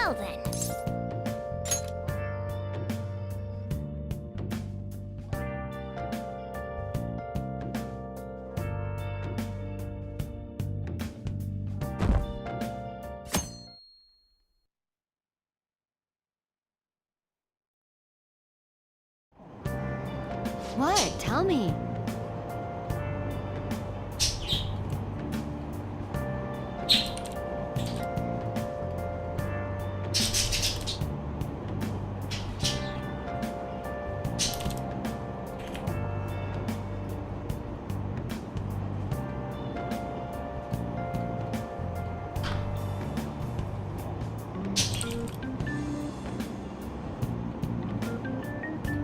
Well then. What? Tell me.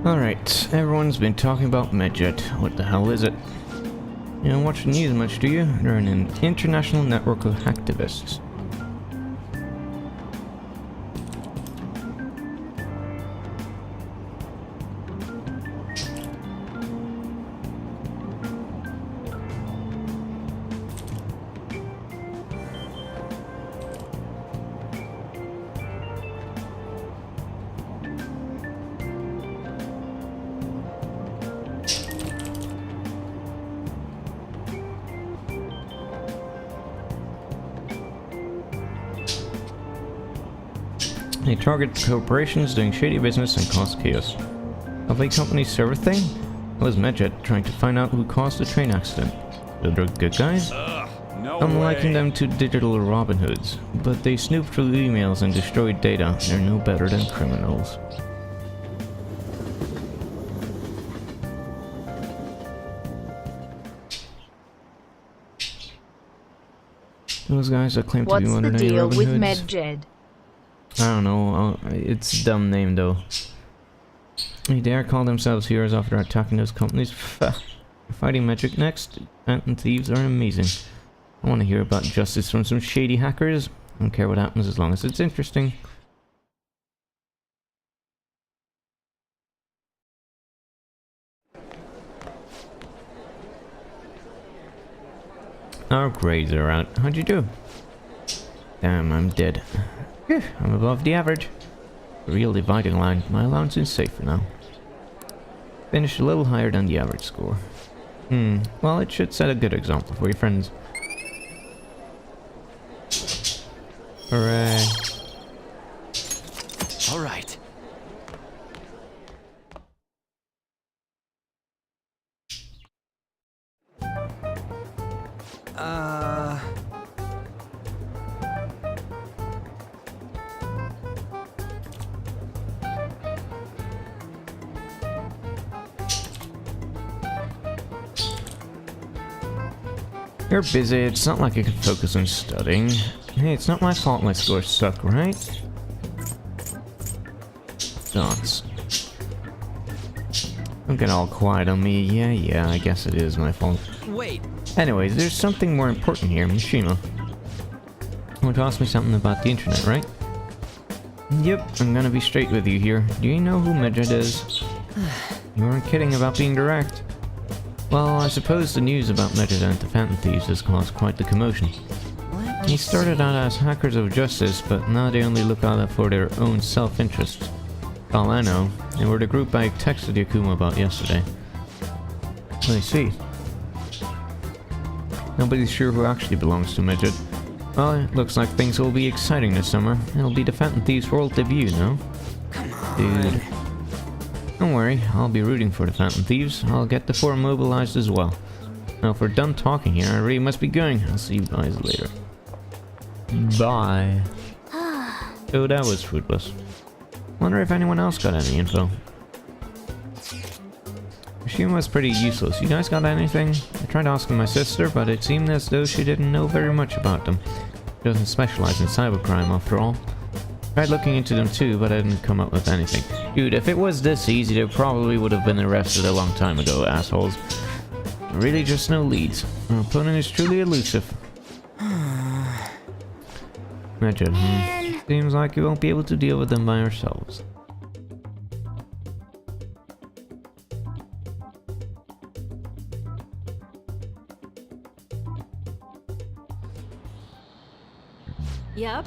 Alright, everyone's been talking about Medjet. What the hell is it? You don't watch the news much, do you? They're an international network of hacktivists. They target corporations doing shady business and cause chaos. Have they companies server thing? It was Medjet trying to find out who caused the train accident. They're good guys? I'm likening them to digital Robin Hoods, but they snoop through emails and destroy data. They're no better than criminals. Those guys that claim to be modern day Robin Hoods. What's the deal with Medjet? I don't know, it's a dumb name though. They dare call themselves heroes after attacking those companies? Fighting Magic next, Phantom Thieves are amazing. I want to hear about justice from some shady hackers. I don't care what happens as long as it's interesting. Our grades are out. How'd you do? Damn, I'm dead. Phew, I'm above the average. The real dividing line. My allowance is safe for now. Finished a little higher than the average score. Well, it should set a good example for your friends. Hooray. All right. You're busy, it's not like I can focus on studying. Hey, it's not my fault my score suck, right? Dots. Don't get all quiet on me. Yeah, I guess it is my fault. Wait. Anyways, there's something more important here, Mishima. You want to ask me something about the internet, right? Yep, I'm gonna be straight with you here. Do you know who Medjet is? You weren't kidding about being direct. Well, I suppose the news about Medjet and the Phantom Thieves has caused quite the commotion. He started out as hackers of justice, but now they only look out for their own self-interest. All I know, they were the group I texted Yakuma about yesterday. I see. Nobody's sure who actually belongs to Medjet. Well, it looks like things will be exciting this summer. It'll be the Phantom Thieves world debut, no? Come on. Dude. Don't worry, I'll be rooting for the Phantom Thieves. I'll get the four mobilized as well. Now, if we're done talking here, I really must be going. I'll see you guys later. Bye. Oh, that was fruitless. Wonder if anyone else got any info. Mishima was pretty useless. You guys got anything? I tried asking my sister, but it seemed as though she didn't know very much about them. She doesn't specialize in cybercrime after all. Tried looking into them too, but I didn't come up with anything. Dude, if it was this easy, they probably would have been arrested a long time ago, assholes. Really just no leads. Our opponent is truly elusive. Imagine, seems like we won't be able to deal with them by ourselves. Yup.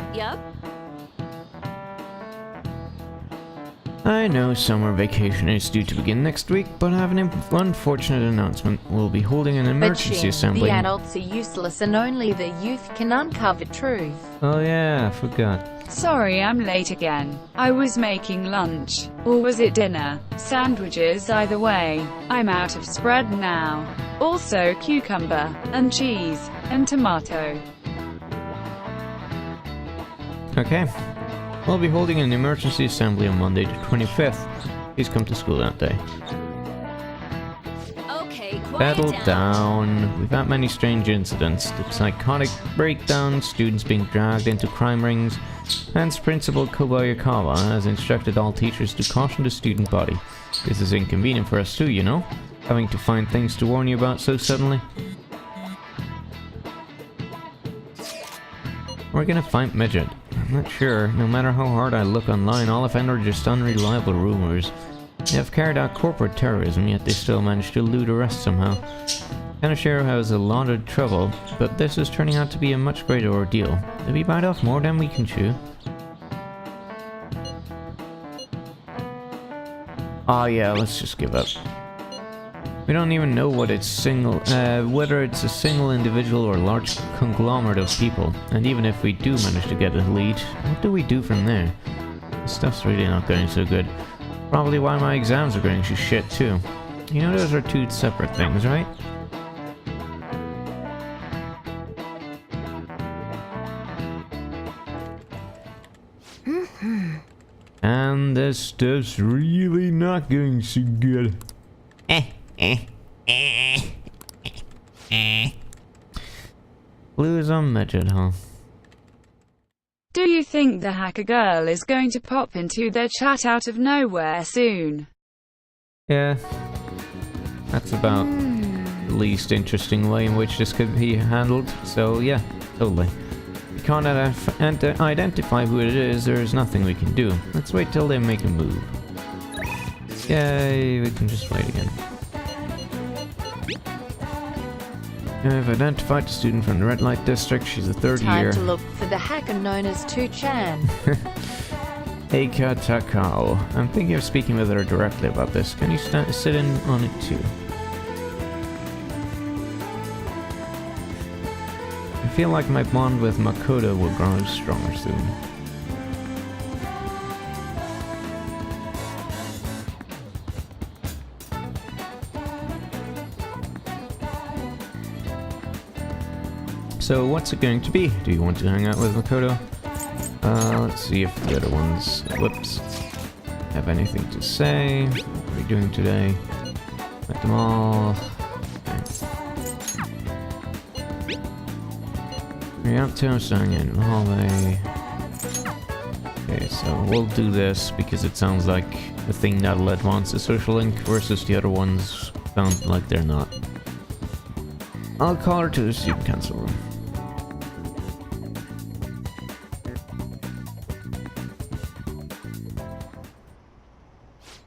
I know summer vacation is due to begin next week, but I have an unfortunate announcement. We'll be holding an emergency assembly. The adults are useless and only the youth can uncover truth. Oh yeah, I forgot. Sorry I'm late again. I was making lunch. Or was it dinner? Sandwiches, either way. I'm out of spread now. Also cucumber, and cheese, and tomato. Okay. We'll be holding an emergency assembly on Monday the 25th. Please come to school that day. Okay, Settle down. We've had many strange incidents. The psychotic breakdown, students being dragged into crime rings. Hence, Principal Kobayakawa has instructed all teachers to caution the student body. This is inconvenient for us too, you know? Having to find things to warn you about so suddenly. We're gonna find Midget. I'm not sure. No matter how hard I look online, all I find are just unreliable rumors. They have carried out corporate terrorism, yet they still manage to elude arrest somehow. Kanashiro has a lot of trouble, but this is turning out to be a much greater ordeal. Did we bite off more than we can chew? Oh yeah, let's just give up. We don't even know what it's whether it's a single individual or a large conglomerate of people. And even if we do manage to get a lead, what do we do from there? This stuff's really not going so good. Probably why my exams are going to shit too. You know those are two separate things, right? And this stuff's really not going so good. Blues on Midget, huh? Do you think the hacker girl is going to pop into their chat out of nowhere soon? Yeah. That's about the least interesting way in which this could be handled, so yeah, totally. We can't identify who it is, there's nothing we can do. Let's wait till they make a move. Yay, we can just wait again. I've identified the student from the red light district. She's a third year. Time to look for the hacker known as 2chan. Eika Takao. I'm thinking of speaking with her directly about this. Can you sit in on it too? I feel like my bond with Makoto will grow stronger soon. So what's it going to be? Do you want to hang out with Makoto? Let's see if the other ones, whoops, have anything to say. What are we doing today? At them all. Okay. We're up to staying in the hallway. Okay, so we'll do this because it sounds like the thing that'll advance the social link versus the other ones sound like they're not. I'll call her to the student council room.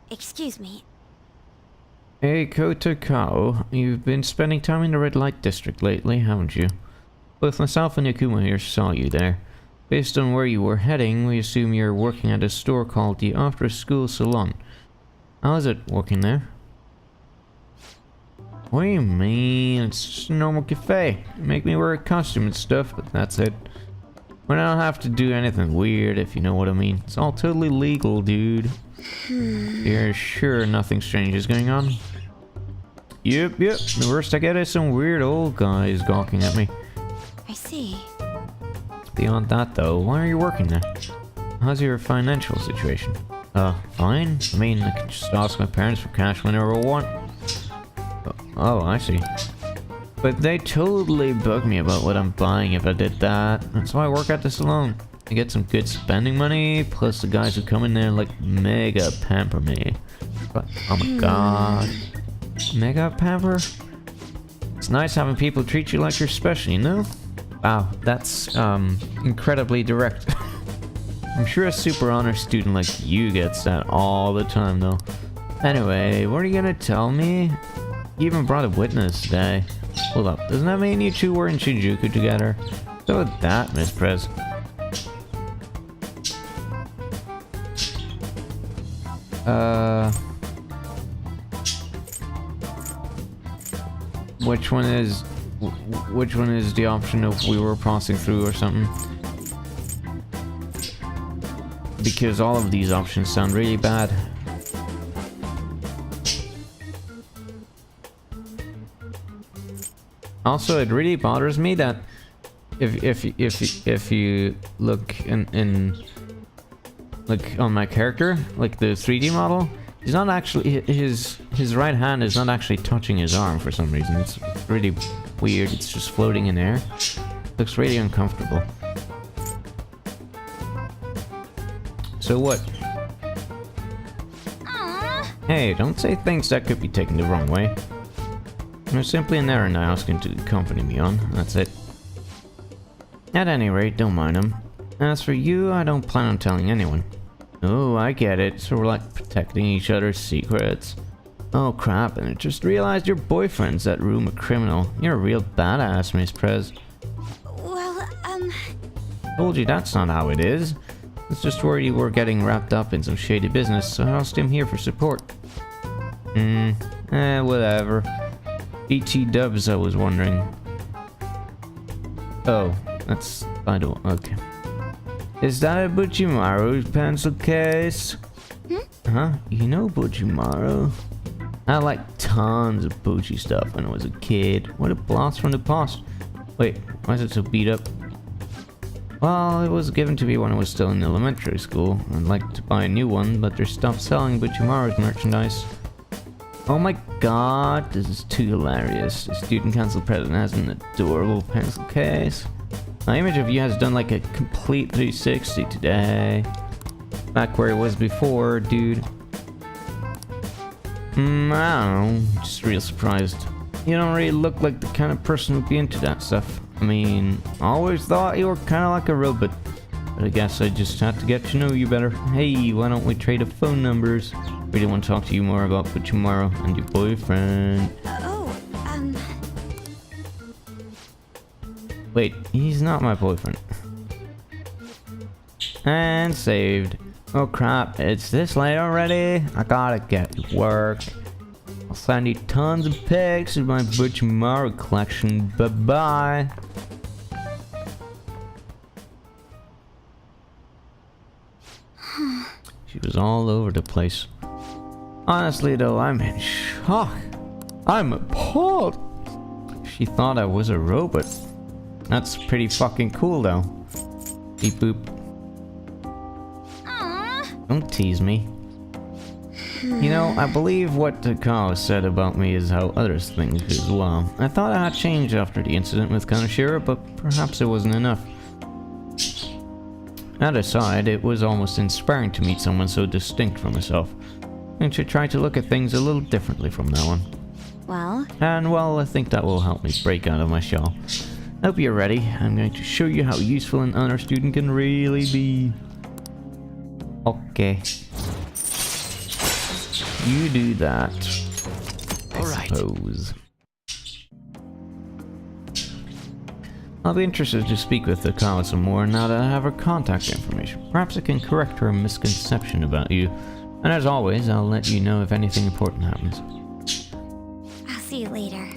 Excuse me. Hey, Kotakao, you've been spending time in the red light district lately, haven't you? Both myself and Yakuma here saw you there. Based on where you were heading, we assume you're working at a store called the After School Salon. How is it working there? What do you mean? It's just a normal cafe. You make me wear a costume and stuff, but that's it. We don't have to do anything weird, if you know what I mean. It's all totally legal, dude. You're sure nothing strange is going on? Yep. The worst I get is some weird old guys gawking at me. I see. Beyond that, though, why are you working there? How's your financial situation? Fine. I mean, I can just ask my parents for cash whenever I want. Oh, I see. But they totally bug me about what I'm buying if I did that. That's why I work at the salon. I get some good spending money, plus the guys who come in there like mega pamper me. But, oh my god. Mega pamper? It's nice having people treat you like you're special, you know? Wow, that's, incredibly direct. I'm sure a super honor student like you gets that all the time, though. Anyway, what are you gonna tell me? You even brought a witness today. Hold up, doesn't that mean you two were in Shinjuku together? So with that, Miss Prez. Which one is... Which one is the option if we were passing through or something? Because all of these options sound really bad. Also, it really bothers me that if you look in like on my character, like the 3D model, he's not actually his right hand is not actually touching his arm for some reason. It's really weird. It's just floating in air. Looks really uncomfortable. So what? Hey, don't say things that could be taken the wrong way. There's simply an errand I asked him to accompany me on. That's it. At any rate, don't mind him. As for you, I don't plan on telling anyone. Oh, I get it. So we're like protecting each other's secrets. Oh crap, and I just realized your boyfriend's that room a criminal. You're a real badass, Miss Prez. Well, Told you that's not how it is. It's just worried you were getting wrapped up in some shady business, so I asked him here for support. Whatever. BT dubs, I was wondering. Oh, that's... I don't... okay. Is that a Bujimaru's pencil case? Huh? You know Bujimaru? I had like tons of Buji stuff when I was a kid. What a blast from the past. Wait, why is it so beat up? Well, it was given to me when I was still in elementary school. I'd like to buy a new one, but they stopped selling Bujimaru's merchandise. Oh my god, this is too hilarious. The student council president has an adorable pencil case. My image of you has done like a complete 360 today. Back where it was before, dude. I don't know, just real surprised. You don't really look like the kind of person who'd be into that stuff. I mean, I always thought you were kind of like a robot. But I guess I just had to get to know you better. Hey, why don't we trade a phone numbers? Really want to talk to you more about Bujimaru and your boyfriend. Wait, he's not my boyfriend. And saved. Oh crap, it's this late already? I gotta get to work. I'll send you tons of pics of my Bujimaru collection. Bye bye. She was all over the place. Honestly though, I'm in shock. I'm appalled. She thought I was a robot. That's pretty fucking cool though. Beep boop. Don't tease me. You know, I believe what Takao said about me is how others think as well. I thought I had changed after the incident with Kaneshiro, but perhaps it wasn't enough. That aside, it was almost inspiring to meet someone so distinct from myself. And to try to look at things a little differently from now on. well... And well, I think that will help me break out of my shell. Hope you're ready. I'm going to show you how useful an honor student can really be. Okay. You do that. I suppose. I'll be interested to speak with Takao some more now that I have her contact information. Perhaps I can correct her misconception about you. And as always, I'll let you know if anything important happens. I'll see you later.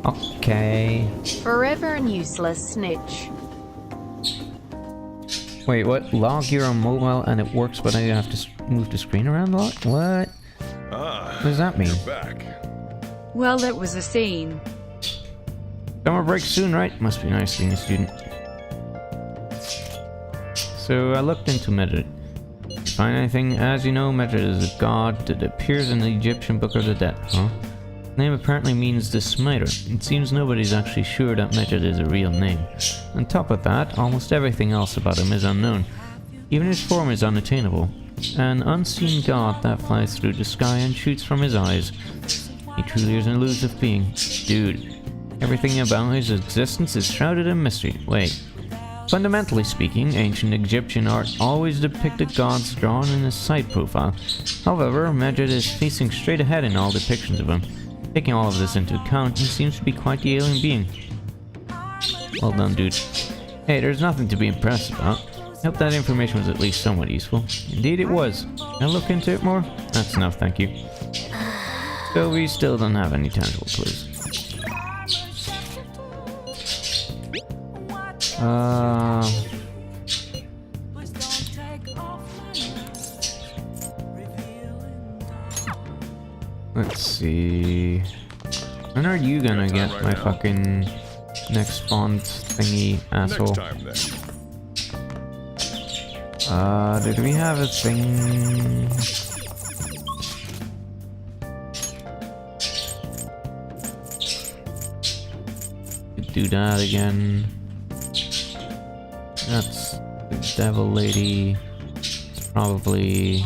Okay. Forever and useless snitch. Wait, what? Log you're on mobile and it works, but I have to move the screen around a lot? What? What does that mean? Back. Well, that was a scene. Summer break soon, right? Must be nice being a student. So I looked into Medjed. Find anything? As you know, Medjed is a god that appears in the Egyptian Book of the Dead, huh? The name apparently means the smiter. It seems nobody's actually sure that Medjed is a real name. On top of that, almost everything else about him is unknown. Even his form is unattainable. An unseen god that flies through the sky and shoots from his eyes. He truly is an elusive being. Dude, everything about his existence is shrouded in mystery. Wait. Fundamentally speaking, ancient Egyptian art always depicted gods drawn in a side profile. However, Medjed is facing straight ahead in all depictions of him. Taking all of this into account, he seems to be quite the alien being. Well done, dude. Hey, there's nothing to be impressed about. Hope that information was at least somewhat useful. Indeed it was. I'll look into it more. That's enough, thank you. So we still don't have any tangible clues. Let's see. When are you gonna get my fucking next spawn thingy, asshole? Did we have a thing? Could do that again. That's the devil lady. It's probably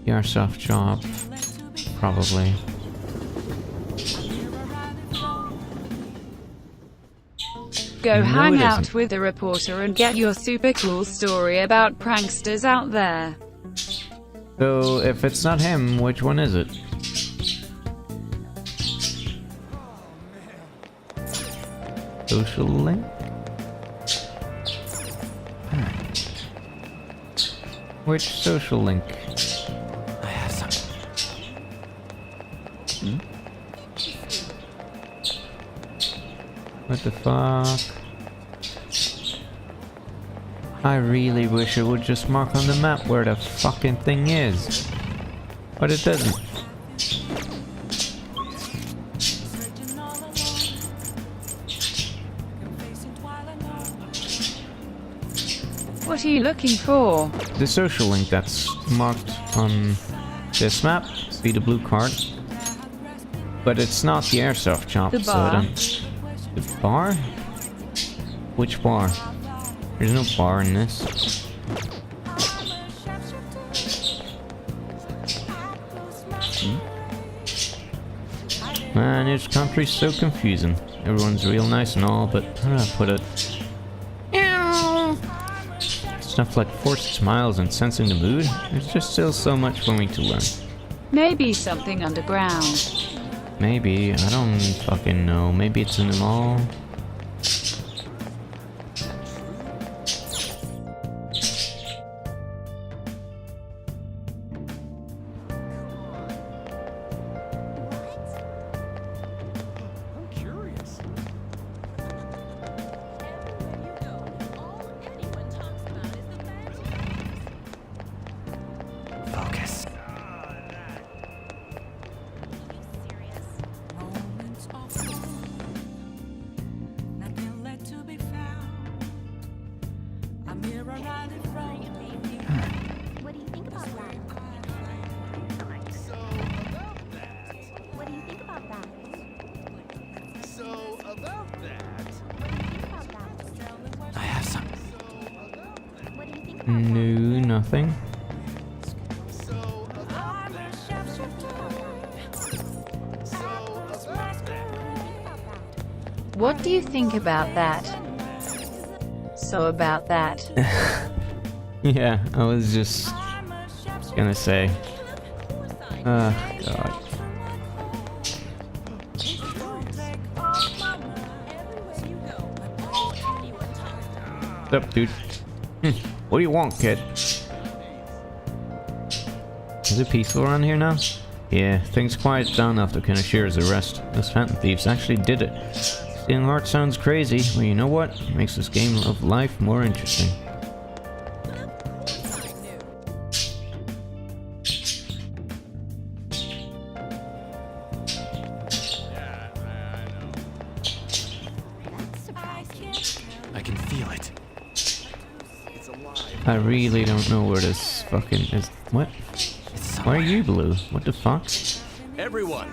the airsoft shop. Probably. Go No, hang it out isn't. with a reporter and get your super cool story about pranksters out there. So, if it's not him, which one is it? Social link? Which social link? I have some. What the fuck? I really wish it would just mark on the map where the fucking thing is. But it doesn't. What are you looking for? The social link that's marked on this map. See the blue card. But it's not the airsoft shop, The so I bar. don't... The bar? Which bar? There's no bar in this. Man, this country's so confusing. Everyone's real nice and all, but how do I put it? Stuff like forced smiles and sensing the mood. There's just still so much for me to learn. Maybe something underground. Maybe, I don't fucking know. Maybe it's in the mall. Focus. What do you think about that? What do you think about that? So about that. What do you think about that? I have some. What do you think about that? No, nothing. So about that. So about that. What do you think about that? So about that. Yeah, I was just gonna say. God. What's up, dude? What do you want, kid? Is it peaceful around here now? Yeah, things quieted down after Kanashira's arrest. Those phantom thieves actually did it. Stealing heart sounds crazy, well, you know what? It makes this game of life more interesting. I can feel it. It's alive. I really don't know where this fucking is. What? It's Why are somewhere. you blue? What the fuck? Everyone.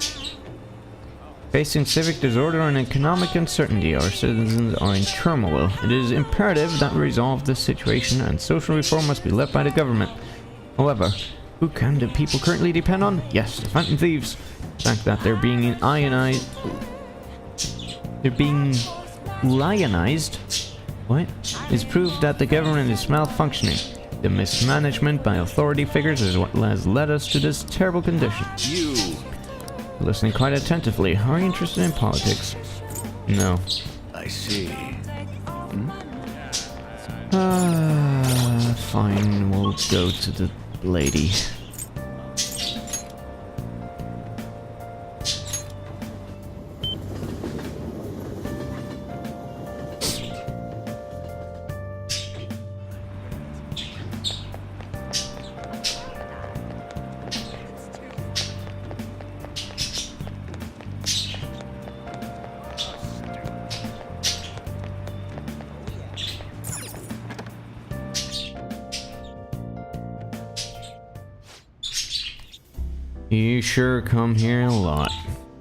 Facing civic disorder and economic uncertainty, our citizens are in turmoil. It is imperative that we resolve this situation, and social reform must be led by the government. However, who can the people currently depend on? Yes, the phantom thieves. The fact that they're being lionized. What? Is proof that the government is malfunctioning. The mismanagement by authority figures is what has led us to this terrible condition. You. Listening quite attentively. Are you interested in politics? No. I see. Fine, we'll go to the lady. You sure come here a lot.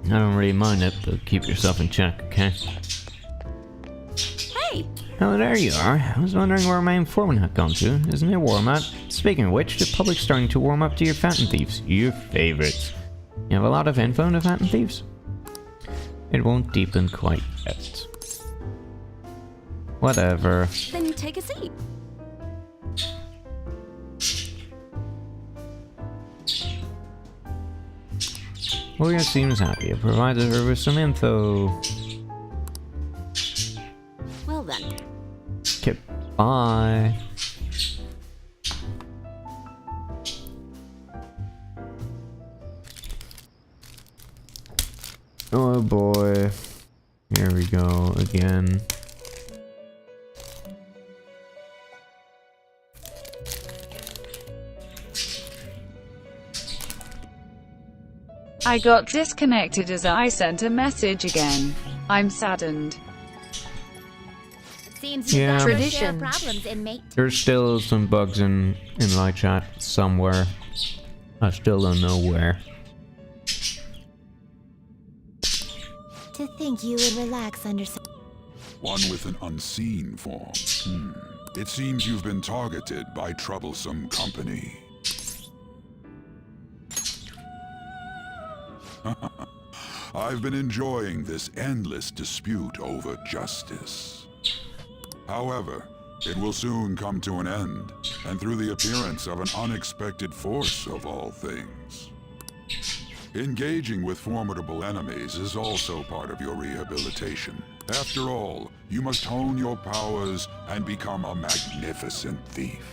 I don't really mind it, but keep yourself in check, okay? Hey! Oh, there you are. I was wondering where my informant had gone to. Isn't it warm out? Speaking of which, the public's starting to warm up to your Phantom Thieves. Your favorites. You have a lot of info on the Phantom Thieves? It won't deepen quite yet. Whatever. Then take a seat. Lawyer seems happy. I provided her with some info. Well then. Okay, bye. Oh boy. Here we go again. I got disconnected as I sent a message again. I'm saddened. Seems Yeah. you've got Tradition. problems, inmate. There's still some bugs in live chat somewhere. I still don't know where. To think you would relax under some... One with an unseen form. It seems you've been targeted by troublesome company. I've been enjoying this endless dispute over justice. However, it will soon come to an end, and through the appearance of an unexpected force of all things. Engaging with formidable enemies is also part of your rehabilitation. After all, you must hone your powers and become a magnificent thief.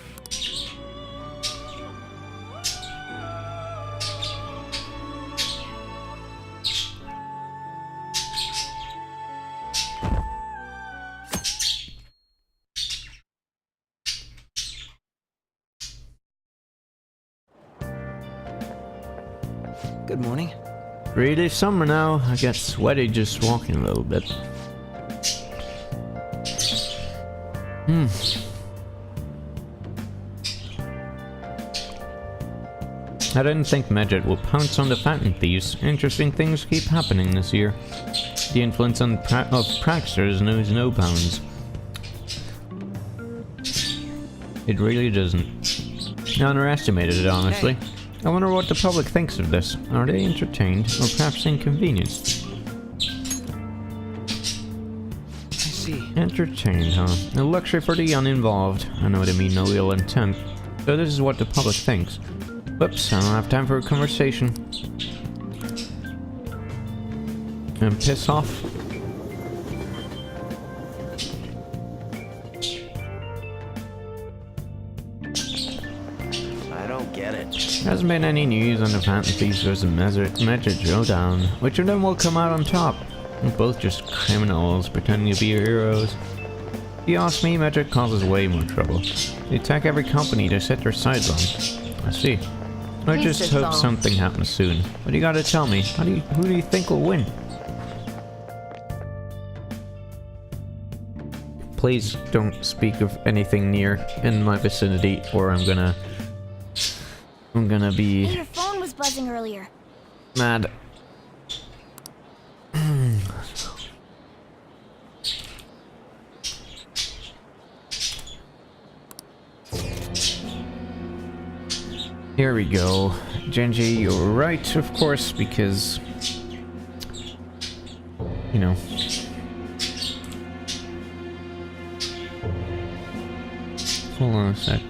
Good morning. Really summer now. I get sweaty just walking a little bit. I didn't think Medjed would pounce on the Phantom Thieves. Interesting things keep happening this year. The influence of pranksters knows no bounds. It really doesn't. I underestimated it, honestly. I wonder what the public thinks of this. Are they entertained, or perhaps inconvenienced? I see. Entertained, huh? A luxury for the uninvolved. I know they mean no ill intent. So this is what the public thinks. Whoops, I don't have time for a conversation. And piss off. I don't get it. There hasn't been any news on the Phantom Thieves vs. Medjed showdown. Which of them will come out on top? They're both just criminals pretending to be heroes. If you ask me, Medjed causes way more trouble. They attack every company they set their sights on. I see. I Peace just is hope all. something happens soon. But you gotta tell me, who do you think will win? Please don't speak of anything near in my vicinity, or I'm gonna Hey, be your phone was buzzing earlier. mad. Here we go. Genji, you're right, of course, because... You know. Hold on a sec.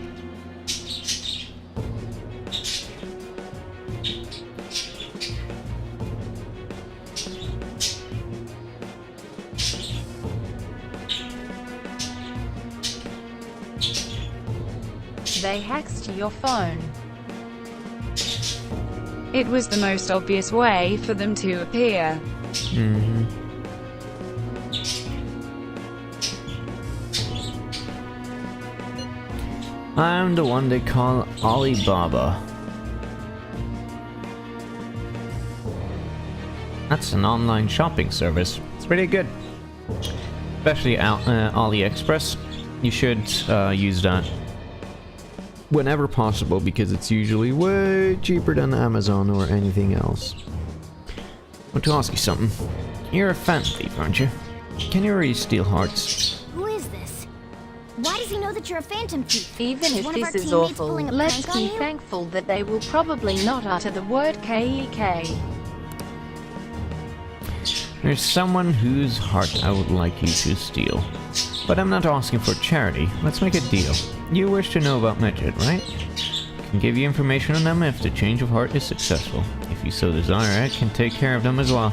they hacks to your phone. It was the most obvious way for them to appear. I'm the one they call Alibaba. That's an online shopping service. It's pretty good. Especially AliExpress. You should use that whenever possible because it's usually way cheaper than Amazon or anything else. I want to ask you something. You're a fan thief, aren't you? Can you really steal hearts? Who is this? Why does he know that you're a phantom thief? Even if One of our this is teammates awful, pulling a let's prank on be you? thankful that they will probably not utter the word KEK. There's someone whose heart I would like you to steal. But I'm not asking for charity. Let's make a deal. You wish to know about Medjed, right? I can give you information on them if the change of heart is successful. If you so desire, I can take care of them as well.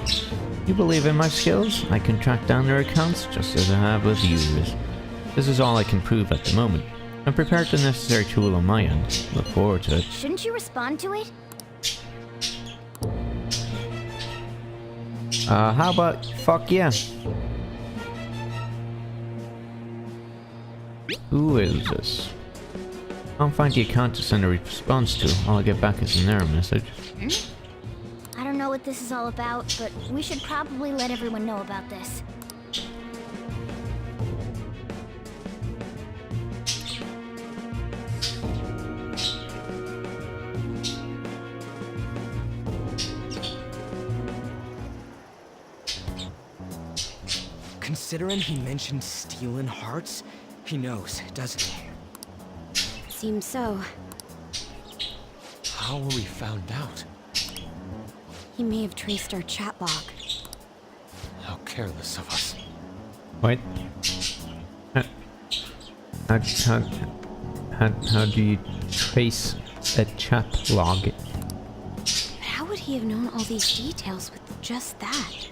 You believe in my skills? I can track down their accounts just as I have with yours. This is all I can prove at the moment. I'm prepared the necessary tool on my end. Look forward to it. Shouldn't you respond to it? How about fuck yeah? Who is this? Can't find the account to send a response to. All I get back is an error message. I don't know what this is all about, but we should probably let everyone know about this. Considering he mentioned stealing hearts, he knows, doesn't he? Seems so. How were we found out? He may have traced our chat log. How careless of us. What? How do you trace a chat log? But how would he have known all these details with just that?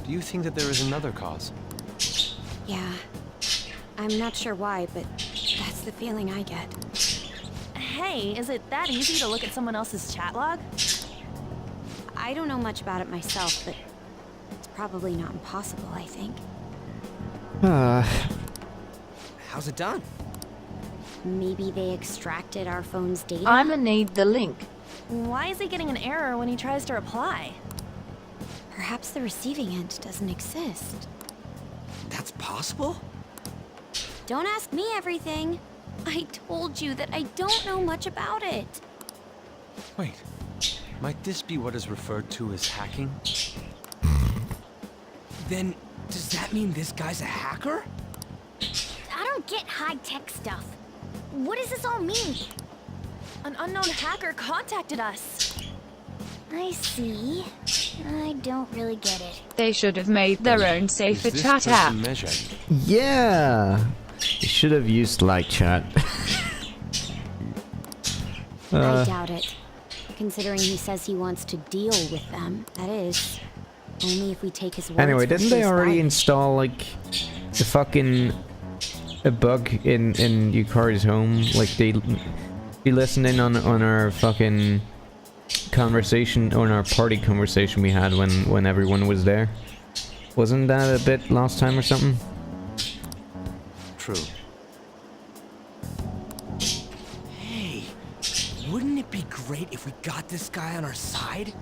Do you think that there is another cause? Yeah. I'm not sure why, but that's the feeling I get. Hey, is it that easy to look at someone else's chat log? I don't know much about it myself, but it's probably not impossible, I think. How's it done? Maybe they extracted our phone's data? I'ma need the link. Why is he getting an error when he tries to reply? Perhaps the receiving end doesn't exist. That's possible? Don't ask me everything. I told you that I don't know much about it. Wait, might this be what is referred to as hacking? Then, does that mean this guy's a hacker? I don't get high-tech stuff. What does this all mean? An unknown hacker contacted us. I see. I don't really get it. They should have made their own safer Is this chat app. person measured? Yeah! You should have used light chat. I doubt it. Considering he says he wants to deal with them, that is. Only if we take his words Anyway, for didn't they face already value. install like the fucking a bug in Yukari's home? Like they listened in on our fucking conversation, on our party conversation we had when everyone was there. Wasn't that a bit last time or something? True. Hey, wouldn't it be great if we got this guy on our side?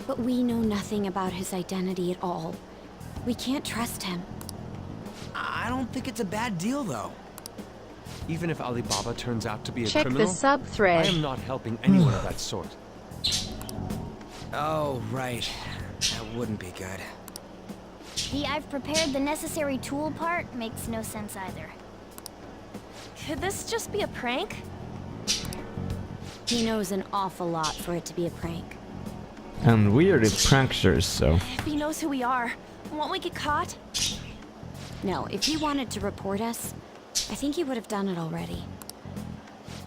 But we know nothing about his identity at all. We can't trust him. I don't think it's a bad deal, though. Even if Alibaba turns out to be a Check criminal, the sub-thread. I am not helping anyone of that sort. Oh, right. That wouldn't be good. The I've prepared the necessary tool part makes no sense either. Could this just be a prank? He knows an awful lot for it to be a prank. And we are the pranksters, so. If he knows who we are, won't we get caught? No, if he wanted to report us, I think he would have done it already.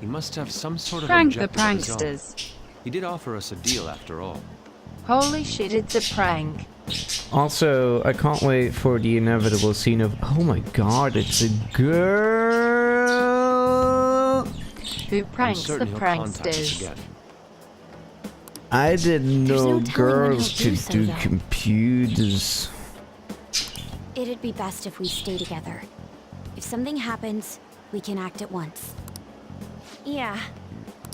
He must have some sort of Prank the objective of his own. pranksters. He did offer us a deal after all. Holy shit, it's a prank. Also, I can't wait for the inevitable scene of, oh my god, it's a girl! Who I'm pranks the certain he'll contact us pranksters? again. I didn't There's know no telling when girls he'll do could so, do though. computers. It'd be best if we stay together. If something happens, we can act at once. Yeah.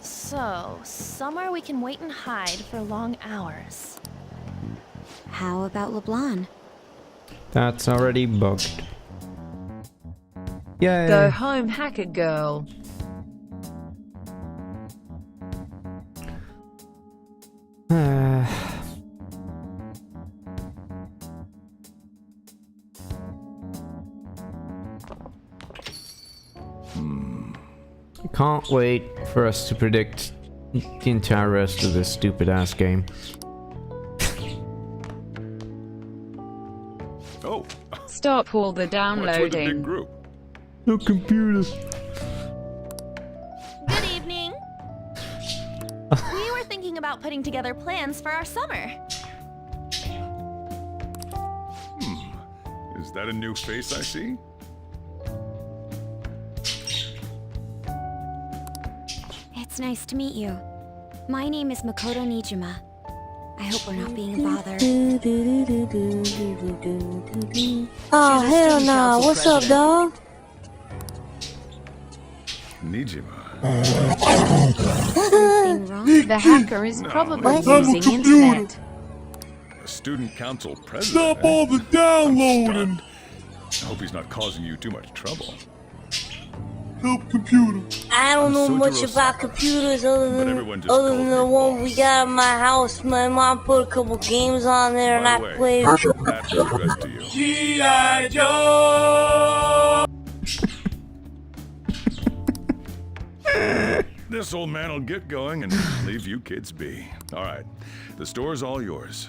So, somewhere we can wait and hide for long hours. How about LeBlanc? That's already booked. Yay! Go home, hacker girl. Can't wait for us to predict the entire rest of this stupid ass game. Oh, Stop all the what's with the big downloading. group? No computers. Good evening. We were thinking about putting together plans for our summer. Is that a new face I see? It's nice to meet you. My name is Makoto Nijima. I hope we're not being a bother. Oh, hell nah. What's up, dog? Nijima. Anything wrong? The hacker is probably What? using internet. A student council president. Stop all the downloading! I hope he's not causing you too much trouble. I don't know Sojiro much about Sakura. computers But other everyone than just calls the me one we boss. got in my house. My mom put a couple games on there and By I the way, played. that's addressed to you. This old man will get going and leave you kids be. All right, the store's all yours.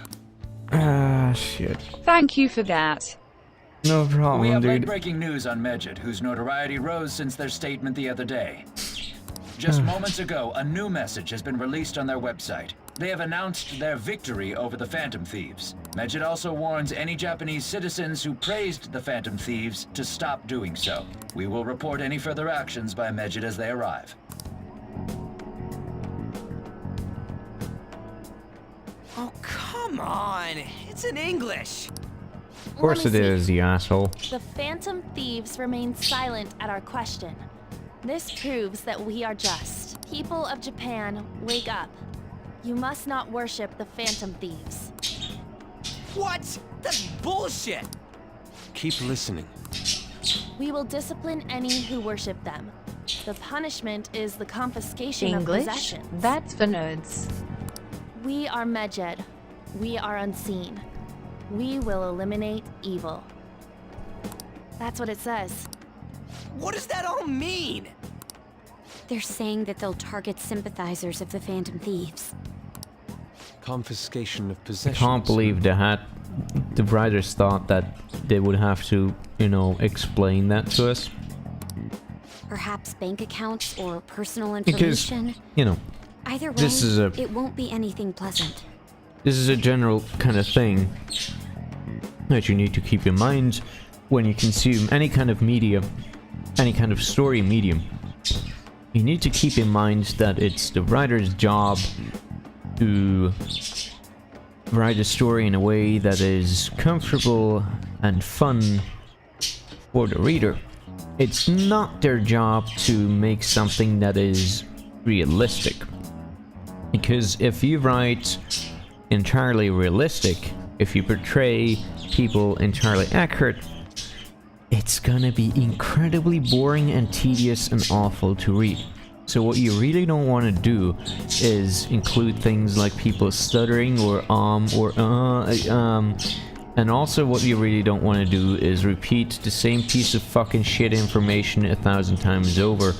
Ah, shit. Thank you for that. No We problem, have dude. late-breaking news on Medjed, whose notoriety rose since their statement the other day. Just moments ago, a new message has been released on their website. They have announced their victory over the Phantom Thieves. Medjed also warns any Japanese citizens who praised the Phantom Thieves to stop doing so. We will report any further actions by Medjed as they arrive. Oh, come on. It's in English. Of course it is, you asshole. The Phantom Thieves remain silent at our question. This proves that we are just. People of Japan, wake up. You must not worship the Phantom Thieves. What? That's bullshit. Keep listening. We will discipline any who worship them. The punishment is the confiscation of English? possessions. That's for nerds. We are Medjed. We are unseen. We will eliminate evil. That's what it says. What does that all mean? They're saying that they'll target sympathizers of the Phantom Thieves. Confiscation of I possessions. can't believe the writers thought that they would have to, you know, explain that to us. Perhaps bank accounts or personal Because, information. you know, Either way, this is a- it won't be anything pleasant. this is a general kind of thing that you need to keep in mind when you consume any kind of media, any kind of story medium. You need to keep in mind that it's the writer's job to write a story in a way that is comfortable and fun for the reader. It's not their job to make something that is realistic. Because if you write entirely realistic, if you portray people entirely accurate, it's gonna be incredibly boring and tedious and awful to read. So what you really don't want to do is include things like people stuttering or and also what you really don't want to do is repeat the same piece of fucking shit information 1,000 times over.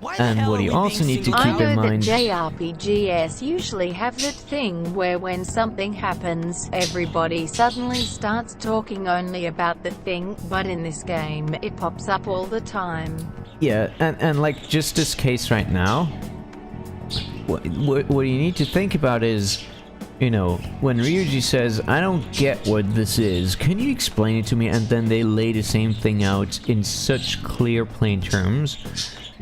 Why the And hell what are you we also being need to singled keep out? in I know that mind- JRPGs usually have that thing where when something happens, everybody suddenly starts talking only about the thing, but in this game, it pops up all the time. Yeah, and like just this case right now, what you need to think about is, you know, when Ryuji says, I don't get what this is, can you explain it to me? And then they lay the same thing out in such clear, plain terms.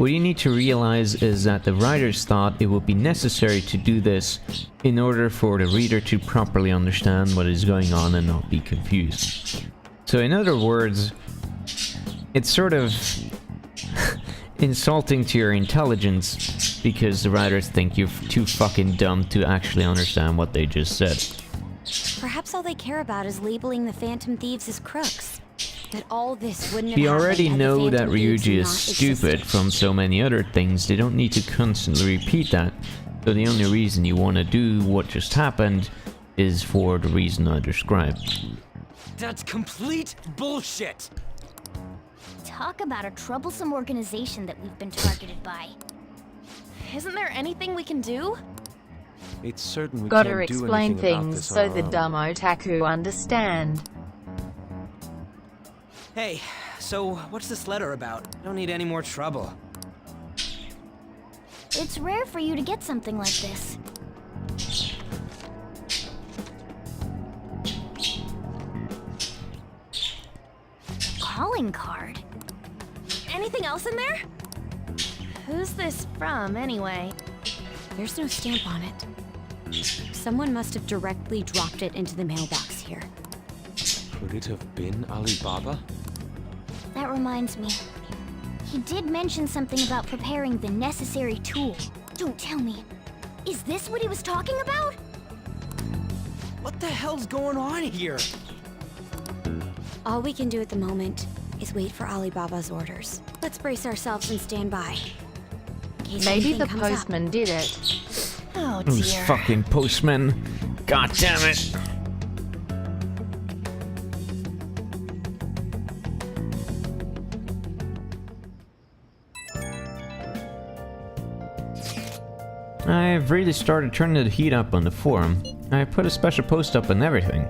What you need to realize is that the writers thought it would be necessary to do this in order for the reader to properly understand what is going on and not be confused. So in other words, it's sort of insulting to your intelligence because the writers think you're too fucking dumb to actually understand what they just said. Perhaps all they care about is labeling the Phantom Thieves as crooks. That all this wouldn't have We happened already had the know that Phantom Thieves Ryuji is not stupid existed. from so many other things, they don't need to constantly repeat that. So the only reason you want to do what just happened is for the reason I described. That's complete bullshit! Talk about a troublesome organization that we've been targeted by. Isn't there anything we can do? It's certain we Gotta can't do explain anything about things this so on our the own. dumb otaku understand. Hey, so what's this letter about? Don't need any more trouble. It's rare for you to get something like this. Calling card. Anything else in there? Who's this from, anyway? There's no stamp on it. Someone must have directly dropped it into the mailbox here. Could it have been Alibaba? That reminds me. He did mention something about preparing the necessary tool. Don't tell me. Is this what he was talking about? What the hell's going on here? All we can do at the moment is wait for Alibaba's orders. Let's brace ourselves and stand by. In case Maybe anything the comes up. postman did it. Oh Those dear. fucking postmen. God damn it. I've really started turning the heat up on the forum. I put a special post up and everything.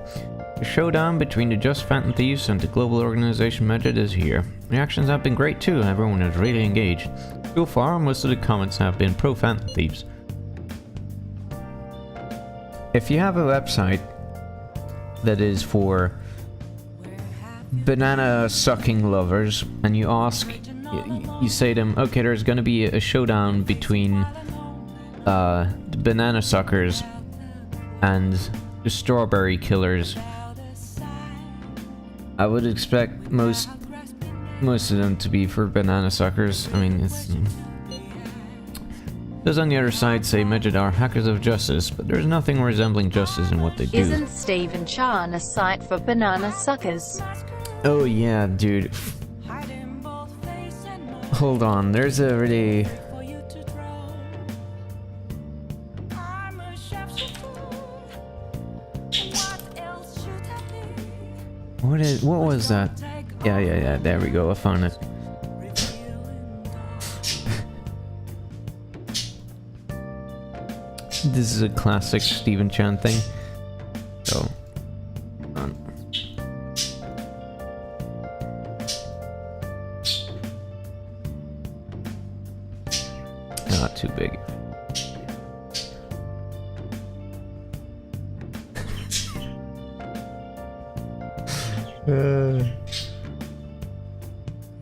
The showdown between the Just Phantom Thieves and the global organization Method is here. Reactions have been great too, everyone is really engaged. So far, most of the comments have been pro-Phantom Thieves. If you have a website that is for banana sucking lovers and you ask, you say to them, okay, there's gonna be a showdown between the banana suckers and the strawberry killers, I would expect most of them to be for banana suckers. I mean, it's... Those on the other side say Medjed are hackers of justice, but there's nothing resembling justice in what they do. Isn't Stephen Chan a site for banana suckers? Oh yeah, dude. Hold on, there's a really... What was that? Yeah, there we go, I found it. This is a classic Stephen Chan thing. So, not too big.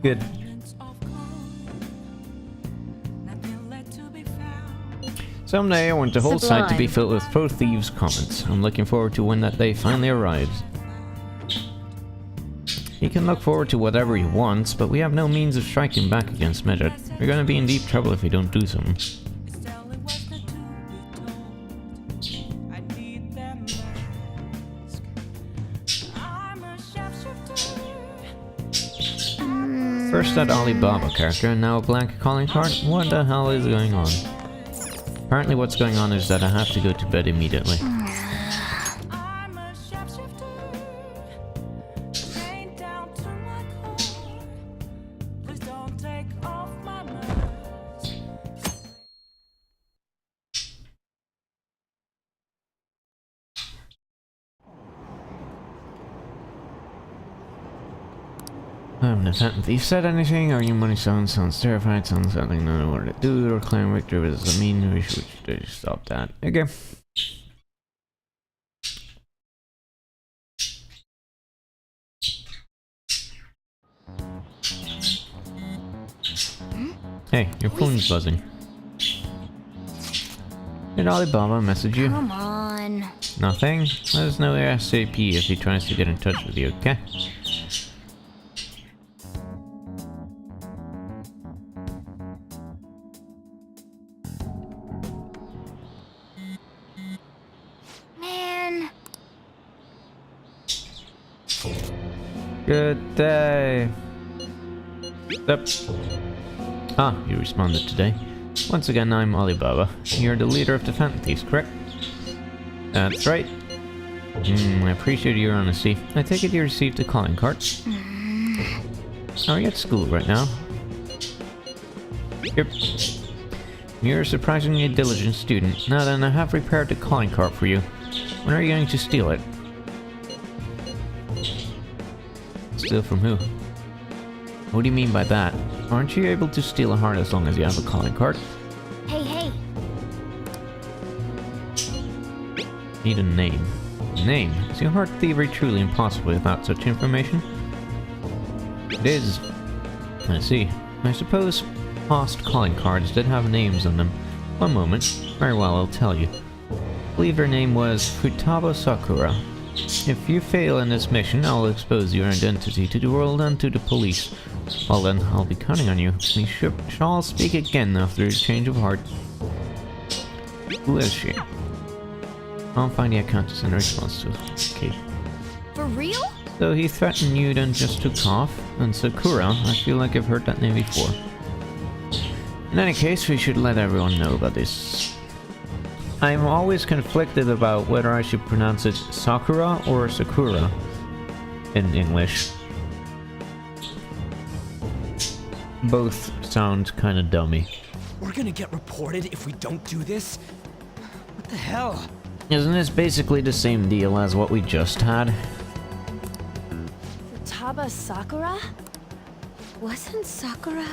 Good. Someday I want the whole site to be filled with pro thieves comments. I'm looking forward to when that day finally arrives. He can look forward to whatever he wants, but we have no means of striking back against Medjed. We're gonna be in deep trouble if we don't do something. First that Alibaba character and now a blank calling card? What the hell is going on? Apparently what's going on is that I have to go to bed immediately. I'm the Phantom Thief. Said anything? Are you money sounds terrified, sounds something not know what to do, or claim victory, but does it mean we should stop that? Okay. Hey, your phone's buzzing. Did Alibaba message you? Come on. Nothing? Let us know ASAP if he tries to get in touch with you, okay? Man. Good day. Yep. Ah, you responded today. Once again, I'm Alibaba. You're the leader of the Phantom Thieves, correct? That's right. I appreciate your honesty. I take it you received a calling card. Are you at school right now? Yep. You're a surprisingly diligent student. Now then, I have prepared the calling card for you. When are you going to steal it? Steal from who? What do you mean by that? Aren't you able to steal a heart as long as you have a calling card? Hey, hey. Need a name. Name? Is your heart thievery truly impossible without such information? It is. I see. I suppose past calling cards did have names on them. One moment. Very well, I'll tell you. I believe her name was Futaba Sakura. If you fail in this mission, I'll expose your identity to the world and to the police. Well then, I'll be counting on you. We shall speak again after a change of heart. Who is she? I'll find the account to send a response to. Okay. For real? So he threatened you, then just took off. And Sakura, I feel like I've heard that name before. In any case, we should let everyone know about this. I'm always conflicted about whether I should pronounce it Sakura or Sakura in English. Both sound kind of dummy. We're gonna get reported if we don't do this? What the hell? Isn't this basically the same deal as what we just had? Futaba Sakura? Wasn't Sakura...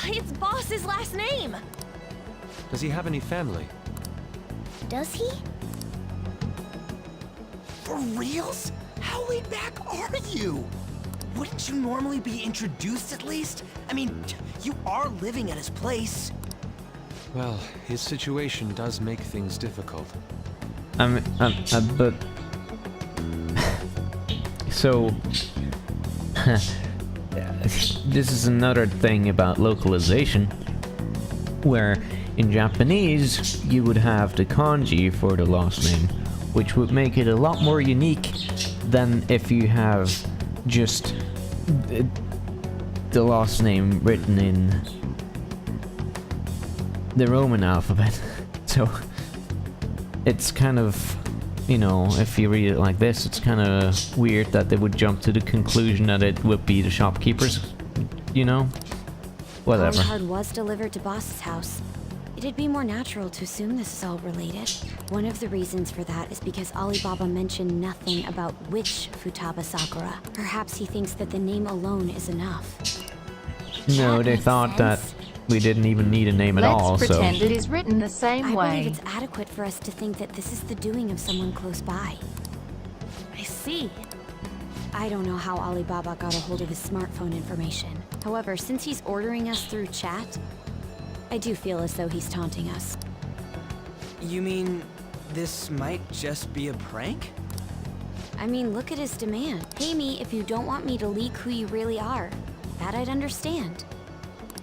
It's Boss's last name! Does he have any family? Does he? For reals? How laid back are you? Wouldn't you normally be introduced at least? I mean, you are living at his place. Well, his situation does make things difficult. But... So... this is another thing about localization, where in Japanese you would have the kanji for the last name, which would make it a lot more unique than if you have just the last name written in the Roman alphabet. So it's kind of, you know, if you read it like this, it's kind of weird that they would jump to the conclusion that it would be the shopkeepers, you know? Whatever. The card was delivered to Boss's house. It'd be more natural to assume this is all related. One of the reasons for that is because Alibaba mentioned nothing about which Futaba Sakura. Perhaps he thinks that the name alone is enough. No, they thought that we didn't even need a name at all, Let's so... pretend it is written the same I way. believe it's adequate for us to think that this is the doing of someone close by. I see. I don't know how Alibaba got a hold of his smartphone information. However, since he's ordering us through chat, I do feel as though he's taunting us. You mean this might just be a prank? I mean, look at his demand. Pay me if you don't want me to leak who you really are. That I'd understand.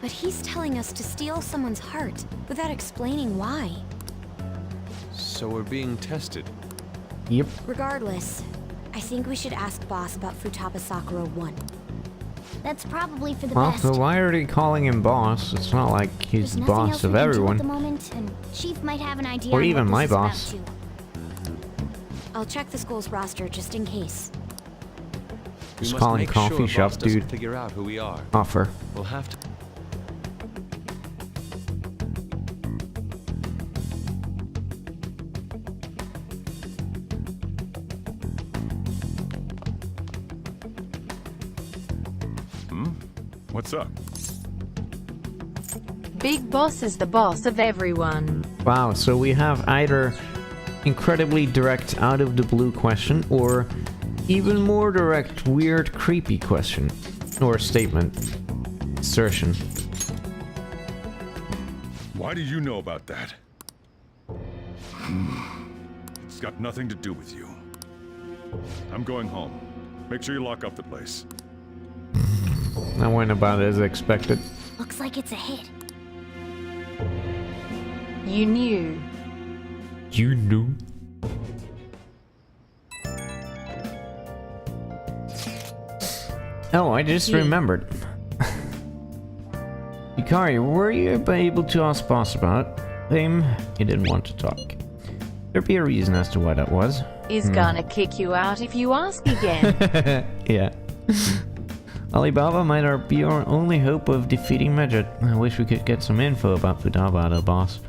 But he's telling us to steal someone's heart without explaining why. So we're being tested. Yep. Regardless, I think we should ask Boss about Futaba Sakura 1. That's probably for the Well, best. so why are they calling him boss? It's not like he's There's the nothing boss else of we can do everyone. at the moment, and Chief might have an idea Or on even what my this is about, boss. too. I'll check the school's roster just in case. We Just must calling make coffee sure shop Boss doesn't dude. figure out who we are. Offer. We'll have to. What's up? Big Boss is the boss of everyone. Wow, so we have either incredibly direct, out-of-the-blue question, or even more direct, weird, creepy question. Or statement. Assertion. Why do you know about that? It's got nothing to do with you. I'm going home. Make sure you lock up the place. That went about as expected. Looks like it's a hit. You knew. You knew? Oh, I just remembered. Yukari, were you able to ask boss about him? He didn't want to talk. There'd be a reason as to why that was. He's gonna kick you out if you ask again. Yeah. Alibaba might be our only hope of defeating Medjed. I wish we could get some info about Futaba, boss.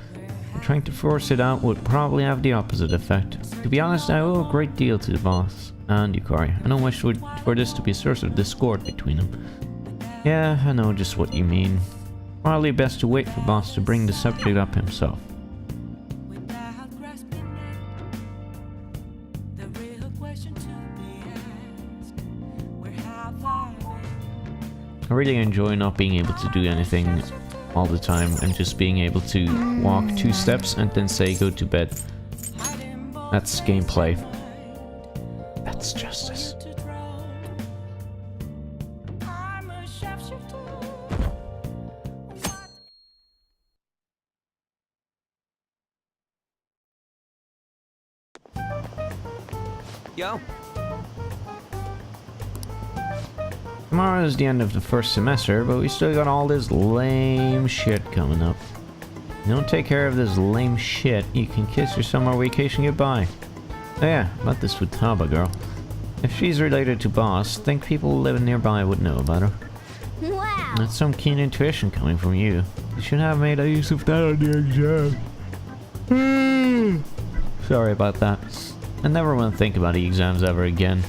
Trying to force it out would probably have the opposite effect. To be honest, I owe a great deal to the boss and Yukari. I don't wish for this to be a source of discord between them. Yeah, I know just what you mean. Probably best to wait for boss to bring the subject up himself. I really enjoy not being able to do anything all the time and just being able to walk 2 steps and then say go to bed. That's gameplay. That's justice. Yo. Tomorrow is the end of the first semester, but we still got all this lame shit coming up. If you don't take care of this lame shit, you can kiss your summer vacation goodbye. Oh yeah, about this Futaba girl. If she's related to Boss, think people living nearby would know about her. Wow! That's some keen intuition coming from you. You should have made a use of that on the exam. Sorry about that. I never want to think about the exams ever again.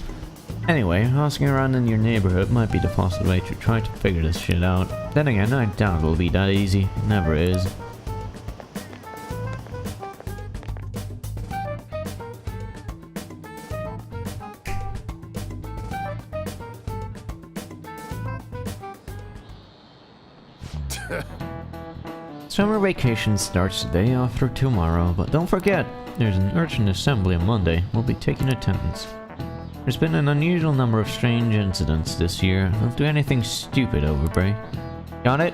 Anyway, asking around in your neighborhood might be the fastest way to try to figure this shit out. Then again, I doubt it'll be that easy. It never is. Summer vacation starts the day after tomorrow, but don't forget, there's an urgent assembly on Monday. We'll be taking attendance. There's been an unusual number of strange incidents this year. Don't do anything stupid over break. Got it?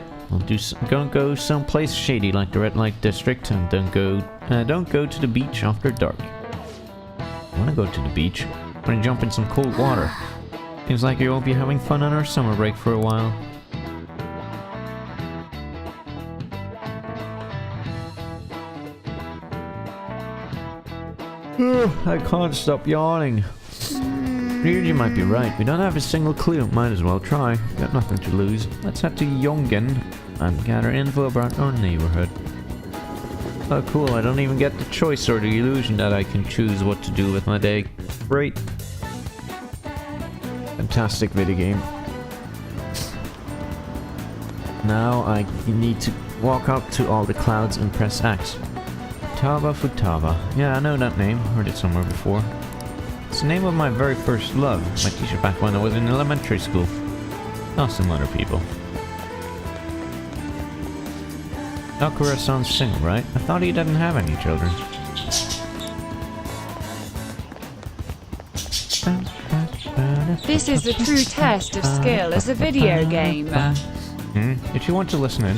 Don't go someplace shady like the Red Light District, and don't go to the beach after dark. I want to go to the beach. I want to jump in some cold water. Seems like you won't be having fun on our summer break for a while. I can't stop yawning. You might be right. We don't have a single clue. Might as well try. Got nothing to lose. Let's head to Yongen and gather info about our neighborhood. Oh cool, I don't even get the choice or the illusion that I can choose what to do with my day. Great. Fantastic video game. Now I need to walk up to all the clouds and press X. Futaba. Yeah, I know that name. Heard it somewhere before. It's the name of my very first love. My teacher back when I was in elementary school. Not some other people. Sakura-san's single, right? I thought he didn't have any children. This is a true test of skill as a video gamer. If you want to listen in,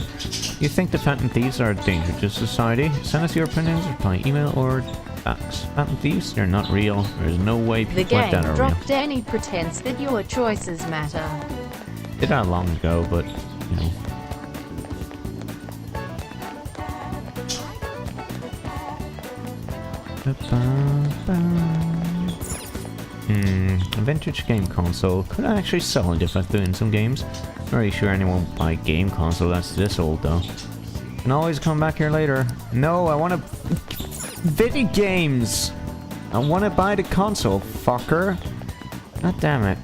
you think the Phantom Thieves are a danger to society, send us your opinions by email or fax. Phantom Thieves, they're not real. There's no way people like that are real. The game dropped any pretense that your choices matter. Did that long ago, but, you know. A vintage game console. Could I actually sell it if I threw in some games? Not really sure anyone will buy a game console that's this old though. Can always come back here later. No, I want to... Video games! I want to buy the console, fucker. God damn it.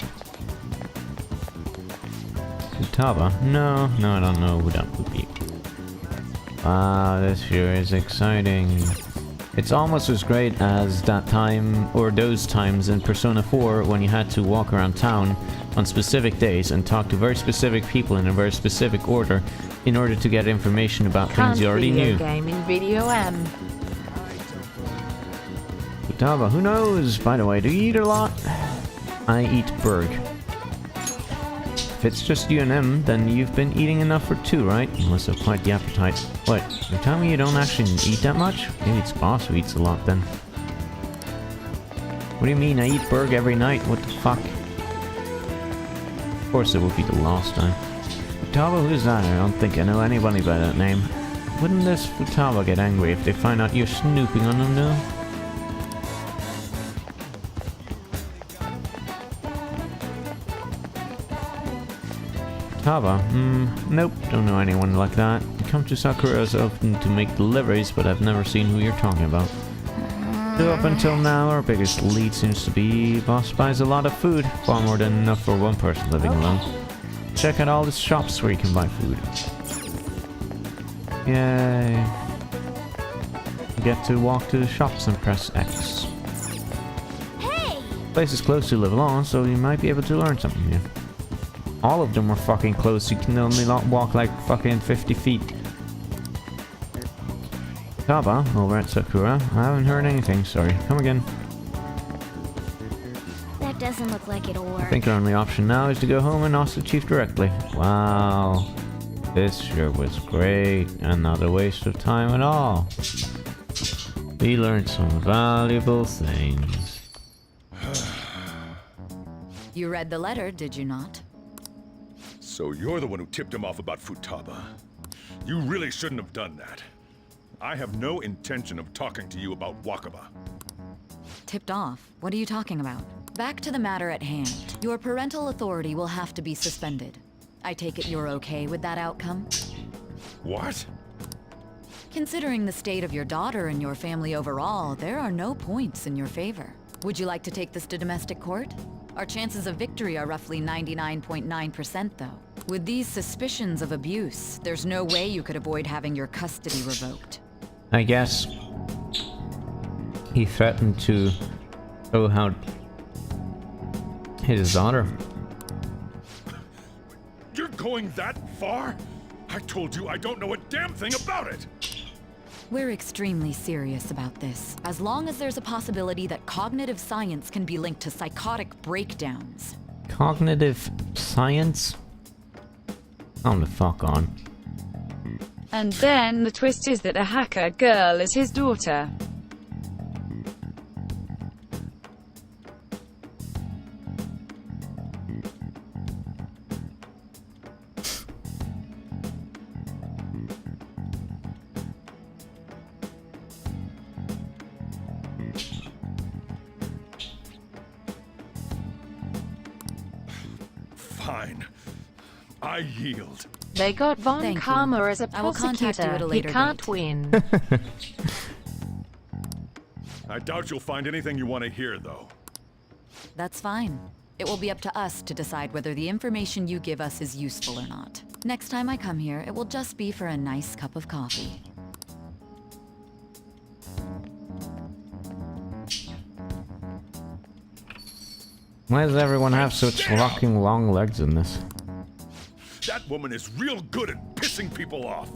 Futaba? No, I don't know who that would be. Ah, this sure is exciting. It's almost as great as that time, or those times in Persona 4 when you had to walk around town on specific days and talk to very specific people in a very specific order in order to get information about things you already knew. Game in video M. Futaba, who knows? By the way, do you eat a lot? I eat Berg. If it's just you and him, then you've been eating enough for two, right? You must have quite the appetite. What? You're telling me you don't actually eat that much? Maybe it's Boss who eats a lot then. What do you mean? I eat Berg every night? What the fuck? Of course it would be the last time. Futaba, who's that? I don't think I know anybody by that name. Wouldn't this Futaba get angry if they find out you're snooping on them now? Futaba? Nope, don't know anyone like that. I come to Sakura's often to make deliveries, but I've never seen who you're talking about. So up until now, our biggest lead seems to be Boss buys a lot of food, far more than enough for one person living alone. Check out all the shops where you can buy food. Yay. You get to walk to the shops and press X. Hey! The place is close to Levelon, so you might be able to learn something here. All of them were fucking close, you can only walk like fucking 50 feet. Futaba, over at Sakura. I haven't heard anything, sorry. Come again. That doesn't look like it'll work. I think our only option now is to go home and ask the chief directly. Wow. This sure was great, and not a waste of time at all. We learned some valuable things. You read the letter, did you not? So you're the one who tipped him off about Futaba. You really shouldn't have done that. I have no intention of talking to you about Wakaba. Tipped off? What are you talking about? Back to the matter at hand. Your parental authority will have to be suspended. I take it you're okay with that outcome? What? Considering the state of your daughter and your family overall, there are no points in your favor. Would you like to take this to domestic court? Our chances of victory are roughly 99.9% though. With these suspicions of abuse, there's no way you could avoid having your custody revoked. I guess he threatened to throw out his daughter. You're going that far? I told you I don't know a damn thing about it! We're extremely serious about this, as long as there's a possibility that cognitive science can be linked to psychotic breakdowns. Cognitive science? Calm the fuck on. And then the twist is that a hacker girl is his daughter. Fine. I yield. They got Von Thank you. Karma as a I will contact you prosecutor. at a He later can't date. win. I doubt you'll find anything you want to hear, though. That's fine. It will be up to us to decide whether the information you give us is useful or not. Next time I come here, it will just be for a nice cup of coffee. Why does everyone have such fucking long legs in this? That woman is real good at pissing people off.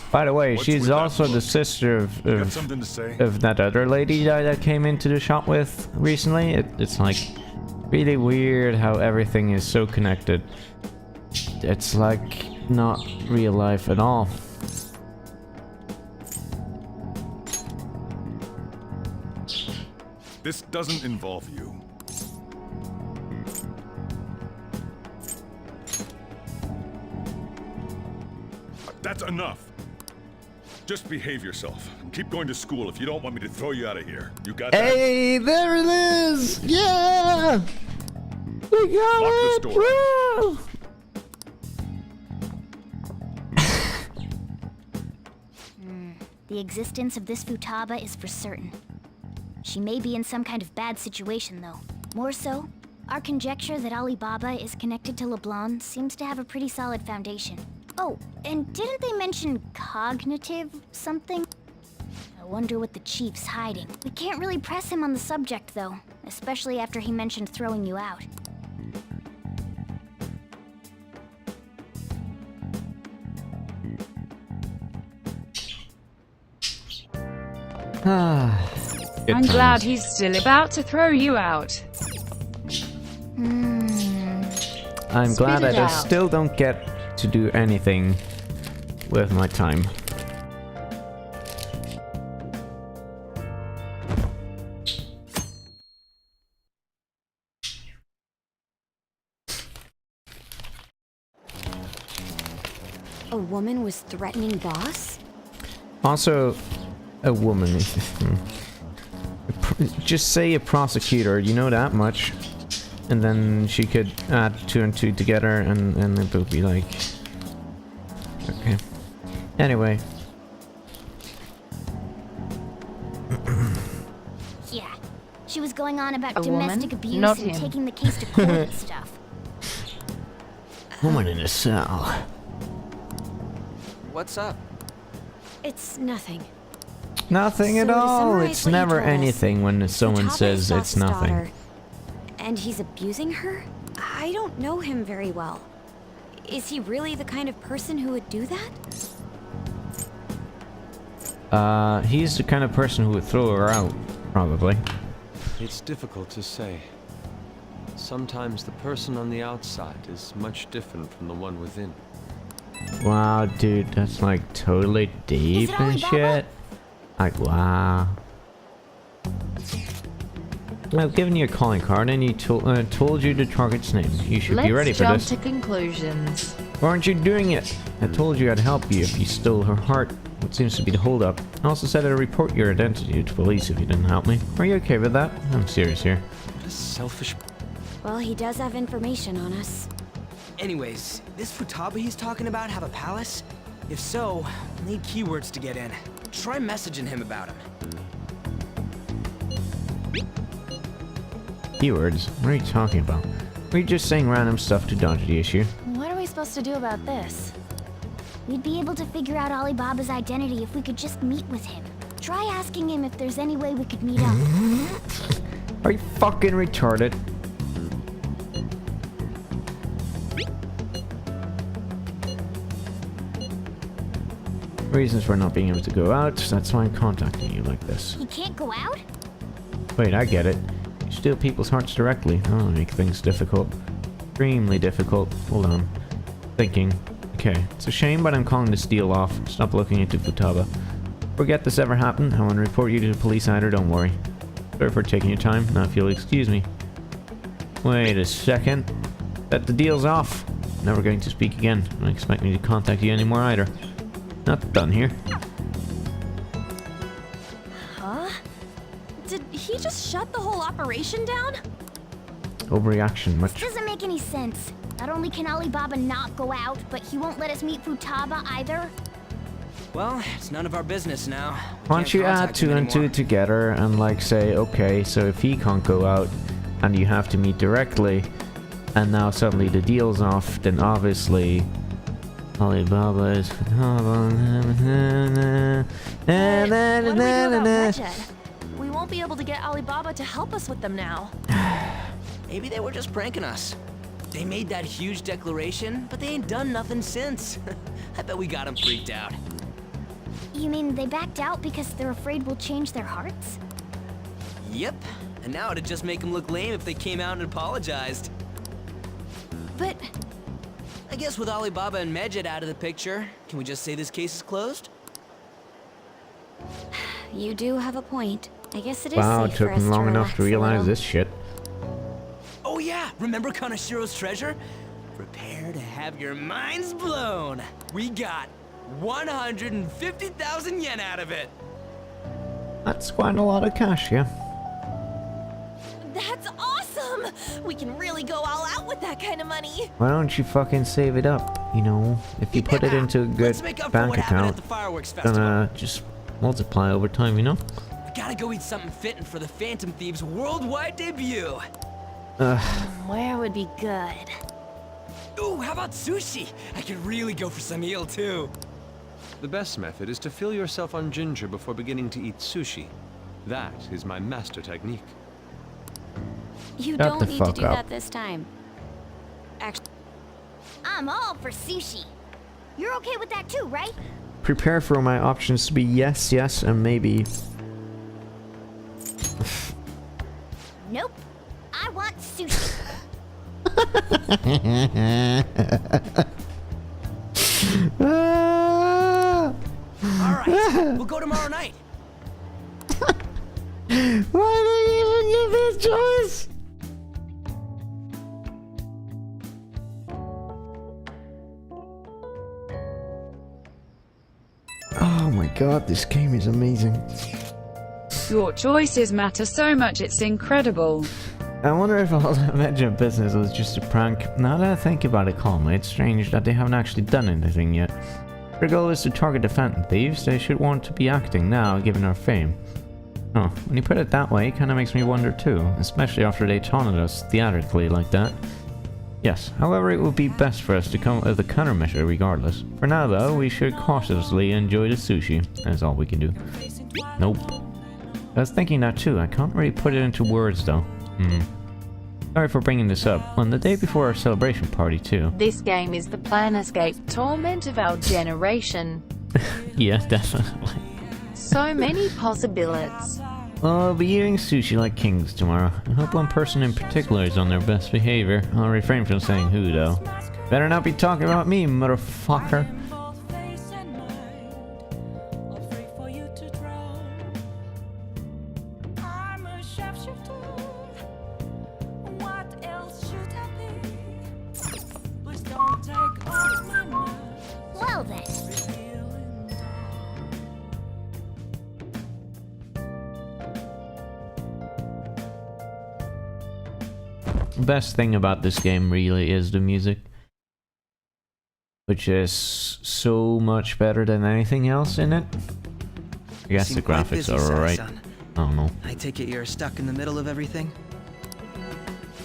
By the way, What's she's with that also the look? sister You got something to say? of that other lady that came into the shop with recently. It's like really weird how everything is so connected. It's like not real life at all. This doesn't involve you. That's enough. Just behave yourself and keep going to school if you don't want me to throw you out of here. You got that? Hey, there it is! Yeah! We got Lock it! this door. Woo! The existence of this Futaba is for certain. She may be in some kind of bad situation, though. More so, our conjecture that Alibaba is connected to LeBlanc seems to have a pretty solid foundation. Oh, and didn't they mention cognitive something? Wonder what the chief's hiding. We can't really press him on the subject, though, especially after he mentioned throwing you out. Good I'm times. glad he's still about to throw you out. I'm glad it I out. still don't get to do anything with my time. A woman was threatening Boss? Also, a woman. Just say a prosecutor, you know that much. And then she could add 2 and 2 together and it would be like... Okay. Anyway. Yeah. She was going on about A domestic woman? abuse Not and him. taking the case to court and stuff. Woman in a cell. What's up? It's nothing. Nothing So at to all. summarize It's what you never told us, anything when someone Futaba says is it's Boss's nothing. daughter, and he's abusing her? I don't know him very well. Is he really the kind of person who would do that? He's the kind of person who would throw her out, probably. It's difficult to say. Sometimes the person on the outside is much different from the one within. Wow, dude, that's like totally deep it and Alibaba? shit. Like, wow. I've given you a calling card and he told you the target's name. You should be ready Let's for jump this. to conclusions. Why aren't you doing it? I told you I'd help you if you stole her heart. What seems to be the holdup? I also said I'd report your identity to police if you didn't help me. Are you okay with that? I'm serious here. What a selfish... Well, he does have information on us. Anyways, this Futaba he's talking about have a palace? If so, we'll need keywords to get in. Try messaging him about him. Keywords? What are you talking about? Are you just saying random stuff to dodge the issue? What are we supposed to do about this? We'd be able to figure out Alibaba's identity if we could just meet with him. Try asking him if there's any way we could meet up. Are you fucking retarded? Reasons for not being able to go out, that's why I'm contacting you like this. He can't go out? Wait, I get it. You steal people's hearts directly. That'll make things difficult. Extremely difficult. Hold on. Thinking. Okay, it's a shame, but I'm calling this deal off. Stop looking into Futaba. Forget this ever happened. I won't report you to the police either, don't worry. Sorry for taking your time. Now if you'll excuse me. Wait a second. Bet the deal's off. Never going to speak again. Don't expect me to contact you anymore either. Not done here. Huh? Did he just shut the whole operation down? Overreaction, much. Doesn't make any sense. Not only can Alibaba not go out, but he won't let us meet Futaba either. Well, it's none of our business now. Why don't you add 2 and 2 together and like say, okay, so if he can't go out and you have to meet directly, and now suddenly the deal's off, then obviously Alibaba is... What do we do about Medjed? We won't be able to get Alibaba to help us with them now. Maybe they were just pranking us. They made that huge declaration, but they ain't done nothing since. I bet we got them freaked out. You mean they backed out because they're afraid we'll change their hearts? Yep. And now it'd just make them look lame if they came out and apologized. But I guess with Alibaba and Medjed out of the picture, can we just say this case is closed? You do have a point. I guess it is Wow, safe it for took us him long to enough relax to a realize little. this shit. Oh yeah, remember Kanashiro's treasure? Prepare to have your minds blown. We got 150,000 yen out of it. That's quite a lot of cash, yeah. that's awesome! We can really go all out with that kind of money. Why don't you fucking save it up? You know, if you put it into a good Let's make up for bank what happened account, at the fireworks it's festival. gonna just multiply over time, you know? We gotta go eat something fitting for the Phantom Thieves' worldwide debut. Where would be good? Ooh, how about sushi? I could really go for some eel too. The best method is to fill yourself on ginger before beginning to eat sushi. That is my master technique. You Shut don't the need to fuck do up. that this time. Actually, I'm all for sushi. You're okay with that too, right? Prepare for my options to be yes, yes, and maybe. Nope. I want sushi. Alright, we'll go tomorrow night. Why did you even give me a choice? Oh my god, this game is amazing. Your choices matter so much, it's incredible. I wonder if all that Medja business was just a prank. Now that I think about it calmly, it's strange that they haven't actually done anything yet. If their goal is to target the Phantom Thieves, they should want to be acting now, given our fame. Oh, when you put it that way, it kinda makes me wonder too, especially after they taunted us theatrically like that. Yes, however, it would be best for us to come up with a countermeasure regardless. For now though, we should cautiously enjoy the sushi. That's all we can do. Nope. I was thinking that too, I can't really put it into words though. Sorry for bringing this up, on the day before our celebration party too. This game is the planescape torment of our generation. Yeah, definitely. So many possibilities. Well, I'll be eating sushi like kings tomorrow. I hope one person in particular is on their best behavior. I'll refrain from saying who though. Better not be talking about me, motherfucker. Well then. The best thing about this game really is the music, which is so much better than anything else in it. I guess the graphics are alright. I don't know. I take it you're stuck in the middle of everything?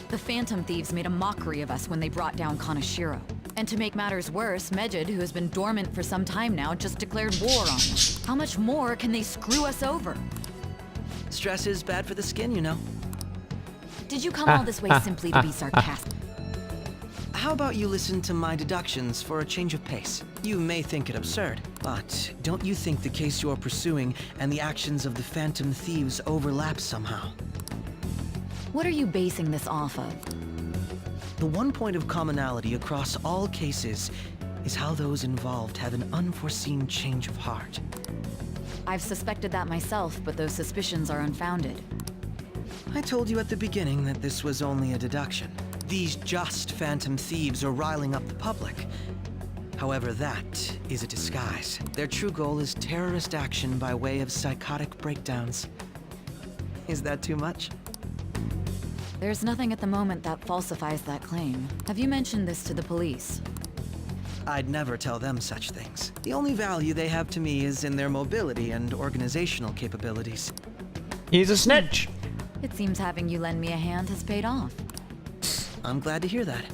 The Phantom Thieves made a mockery of us when they brought down Kanashiro. And to make matters worse, Medjed, who has been dormant for some time now, just declared war on us. How much more can they screw us over? Stress is bad for the skin, you know. Did you come all this way simply to be sarcastic? How about you listen to my deductions for a change of pace? You may think it absurd, but don't you think the case you're pursuing and the actions of the Phantom Thieves overlap somehow? What are you basing this off of? The one point of commonality across all cases is how those involved have an unforeseen change of heart. I've suspected that myself, but those suspicions are unfounded. I told you at the beginning that this was only a deduction. These just Phantom Thieves are riling up the public. However, that is a disguise. Their true goal is terrorist action by way of psychotic breakdowns. Is that too much? There's nothing at the moment that falsifies that claim. Have you mentioned this to the police? I'd never tell them such things. The only value they have to me is in their mobility and organizational capabilities. He's a snitch! It seems having you lend me a hand has paid off. I'm glad to hear that.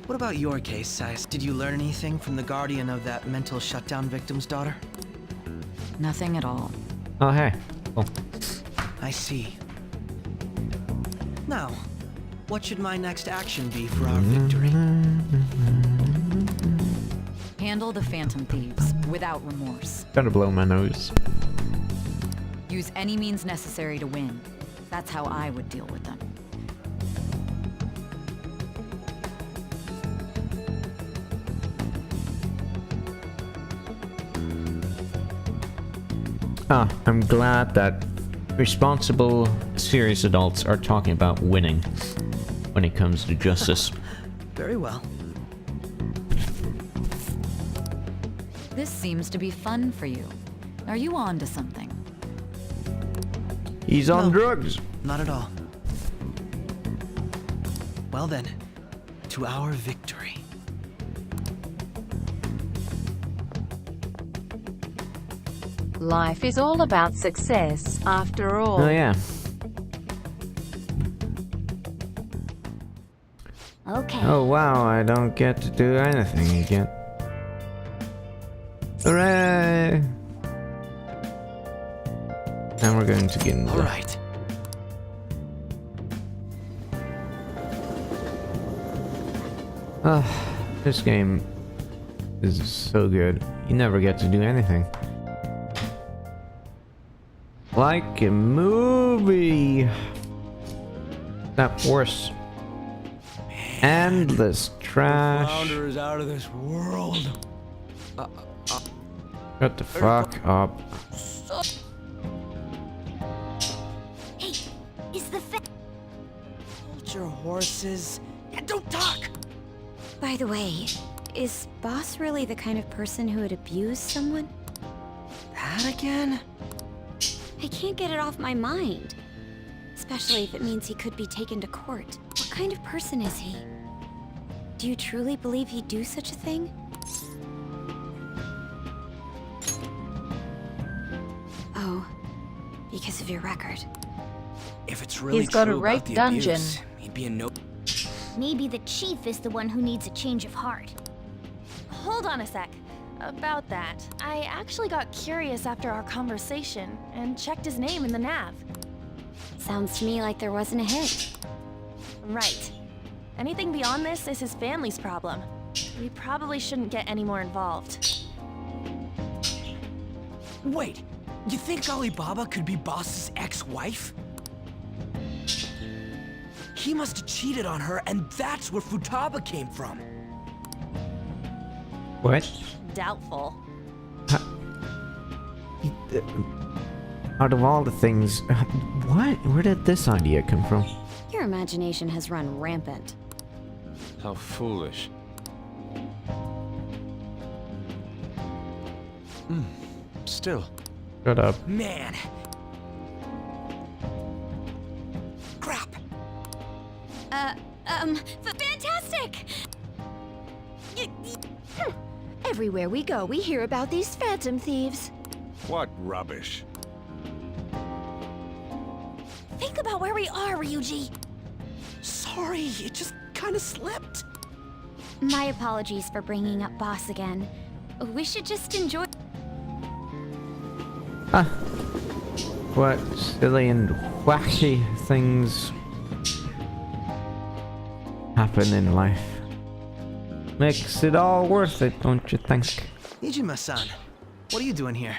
What about your case, Size? Did you learn anything from the guardian of that mental shutdown victim's daughter? Nothing at all. Oh, hey. Cool. I see. Now, what should my next action be for our victory? Handle the Phantom Thieves without remorse. Gotta blow my nose. Use any means necessary to win. That's how I would deal with them. Ah, I'm glad that responsible, serious adults are talking about winning when it comes to justice. Very well. This seems to be fun for you. Are you on to something? He's on drugs. Not at all. Well then, to our victory. Life is all about success, after all. Oh yeah. Okay. Oh wow, I don't get to do anything again. Hooray! Now we're going to get into All right. This game is so good. You never get to do anything. Like a movie. That worse. Endless trash. Flounder is out of this world. Shut the fuck up. Hey, is the Hold your horses and don't talk. By the way, is Boss really the kind of person who would abuse someone? That again? I can't get it off my mind. Especially if it means he could be taken to court. What kind of person is he? Do you truly believe he'd do such a thing? Oh, because of your record. If it's really He's got a true rape about the dungeon. abuse, he'd be in no. Maybe the chief is the one who needs a change of heart. Hold on a sec. About that, I actually got curious after our conversation and checked his name in the nav. Sounds to me like there wasn't a hit. Right. Anything beyond this is his family's problem. We probably shouldn't get any more involved. Wait, you think Alibaba could be Boss's ex-wife? He must have cheated on her, and that's where Futaba came from. What? Doubtful. Out of all the things, what? Where did this idea come from? Your imagination has run rampant. How foolish. Still. Shut up. Man. Crap. Fantastic! Everywhere we go, we hear about these phantom thieves. What rubbish. Think about where we are, Ryuji. Sorry, it just kind of slipped. My apologies for bringing up Boss again. We should just enjoy... What silly and wacky things happen in life. Makes it all worth it, don't you think? Nijima-san, what are you doing here?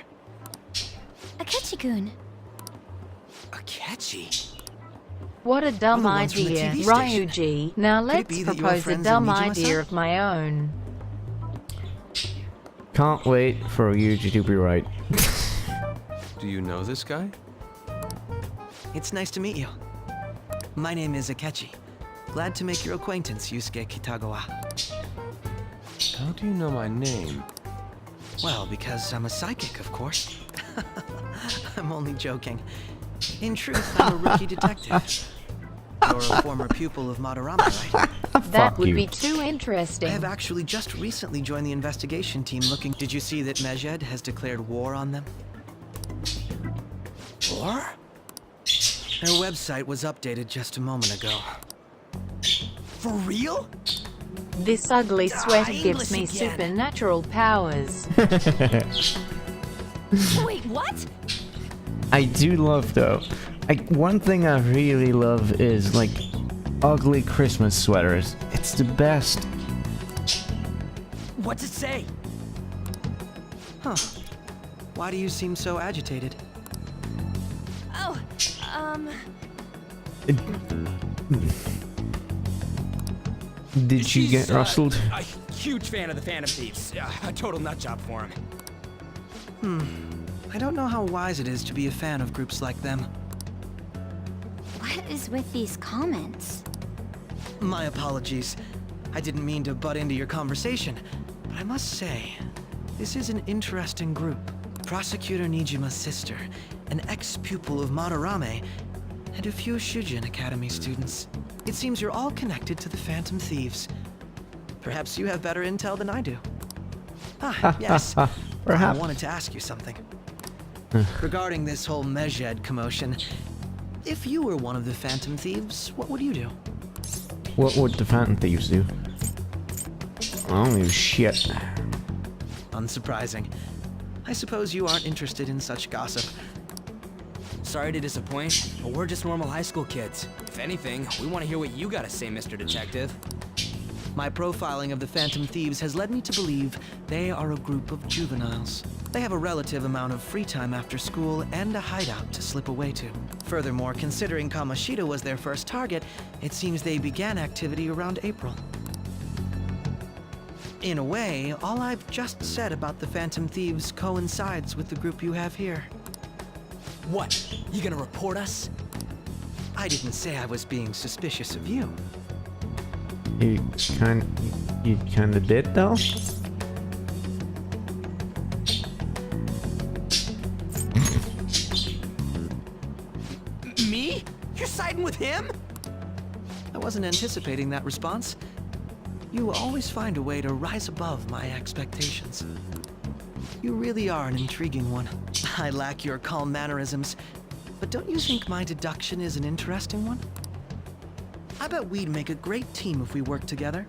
Akechi-kun. Akechi? What a dumb We're the ones from the idea, TV station. Ryuji. Now Could it let's be that you're propose a friends dumb with Nijima-san? idea of my own. Can't wait for Yuji to be right. Do you know this guy? It's nice to meet you. My name is Akechi. Glad to make your acquaintance, Yusuke Kitagawa. How do you know my name? Well, because I'm a psychic, of course. I'm only joking. In truth, I'm a rookie detective. You're a former pupil of Madarama, right? That would you. be too I interesting. have actually just recently joined the investigation team looking... Did you see that Mejed has declared war on them? War? Their website was updated just a moment ago. For real? This ugly sweater gives me English again. supernatural powers. Wait, what? I do love though. One thing I really love is like ugly Christmas sweaters. It's the best. What's it say? Huh. Why do you seem so agitated? Oh, Did you get rustled? A huge fan of the Phantom Thieves. A total nutjob for him. I don't know how wise it is to be a fan of groups like them. What is with these comments? My apologies. I didn't mean to butt into your conversation, but I must say, this is an interesting group. Prosecutor Nijima's sister, an ex-pupil of Madarame, and a few Shujin Academy students. It seems you're all connected to the Phantom Thieves. Perhaps you have better intel than I do. Yes. Perhaps. I wanted to ask you something. Regarding this whole Mejed commotion, if you were one of the Phantom Thieves, what would you do? What would the Phantom Thieves do? I don't give a shit. Unsurprising. I suppose you aren't interested in such gossip. Sorry to disappoint, but we're just normal high school kids. If anything, we want to hear what you gotta say, Mr. Detective. My profiling of the Phantom Thieves has led me to believe they are a group of juveniles. They have a relative amount of free time after school and a hideout to slip away to. Furthermore, considering Kamoshida was their first target, it seems they began activity around April. In a way, all I've just said about the Phantom Thieves coincides with the group you have here. What? You gonna report us? I didn't say I was being suspicious of you. You kinda did though? Me? You're siding with him? I wasn't anticipating that response. You always find a way to rise above my expectations. You really are an intriguing one. I lack your calm mannerisms, but don't you think my deduction is an interesting one? I bet we'd make a great team if we worked together.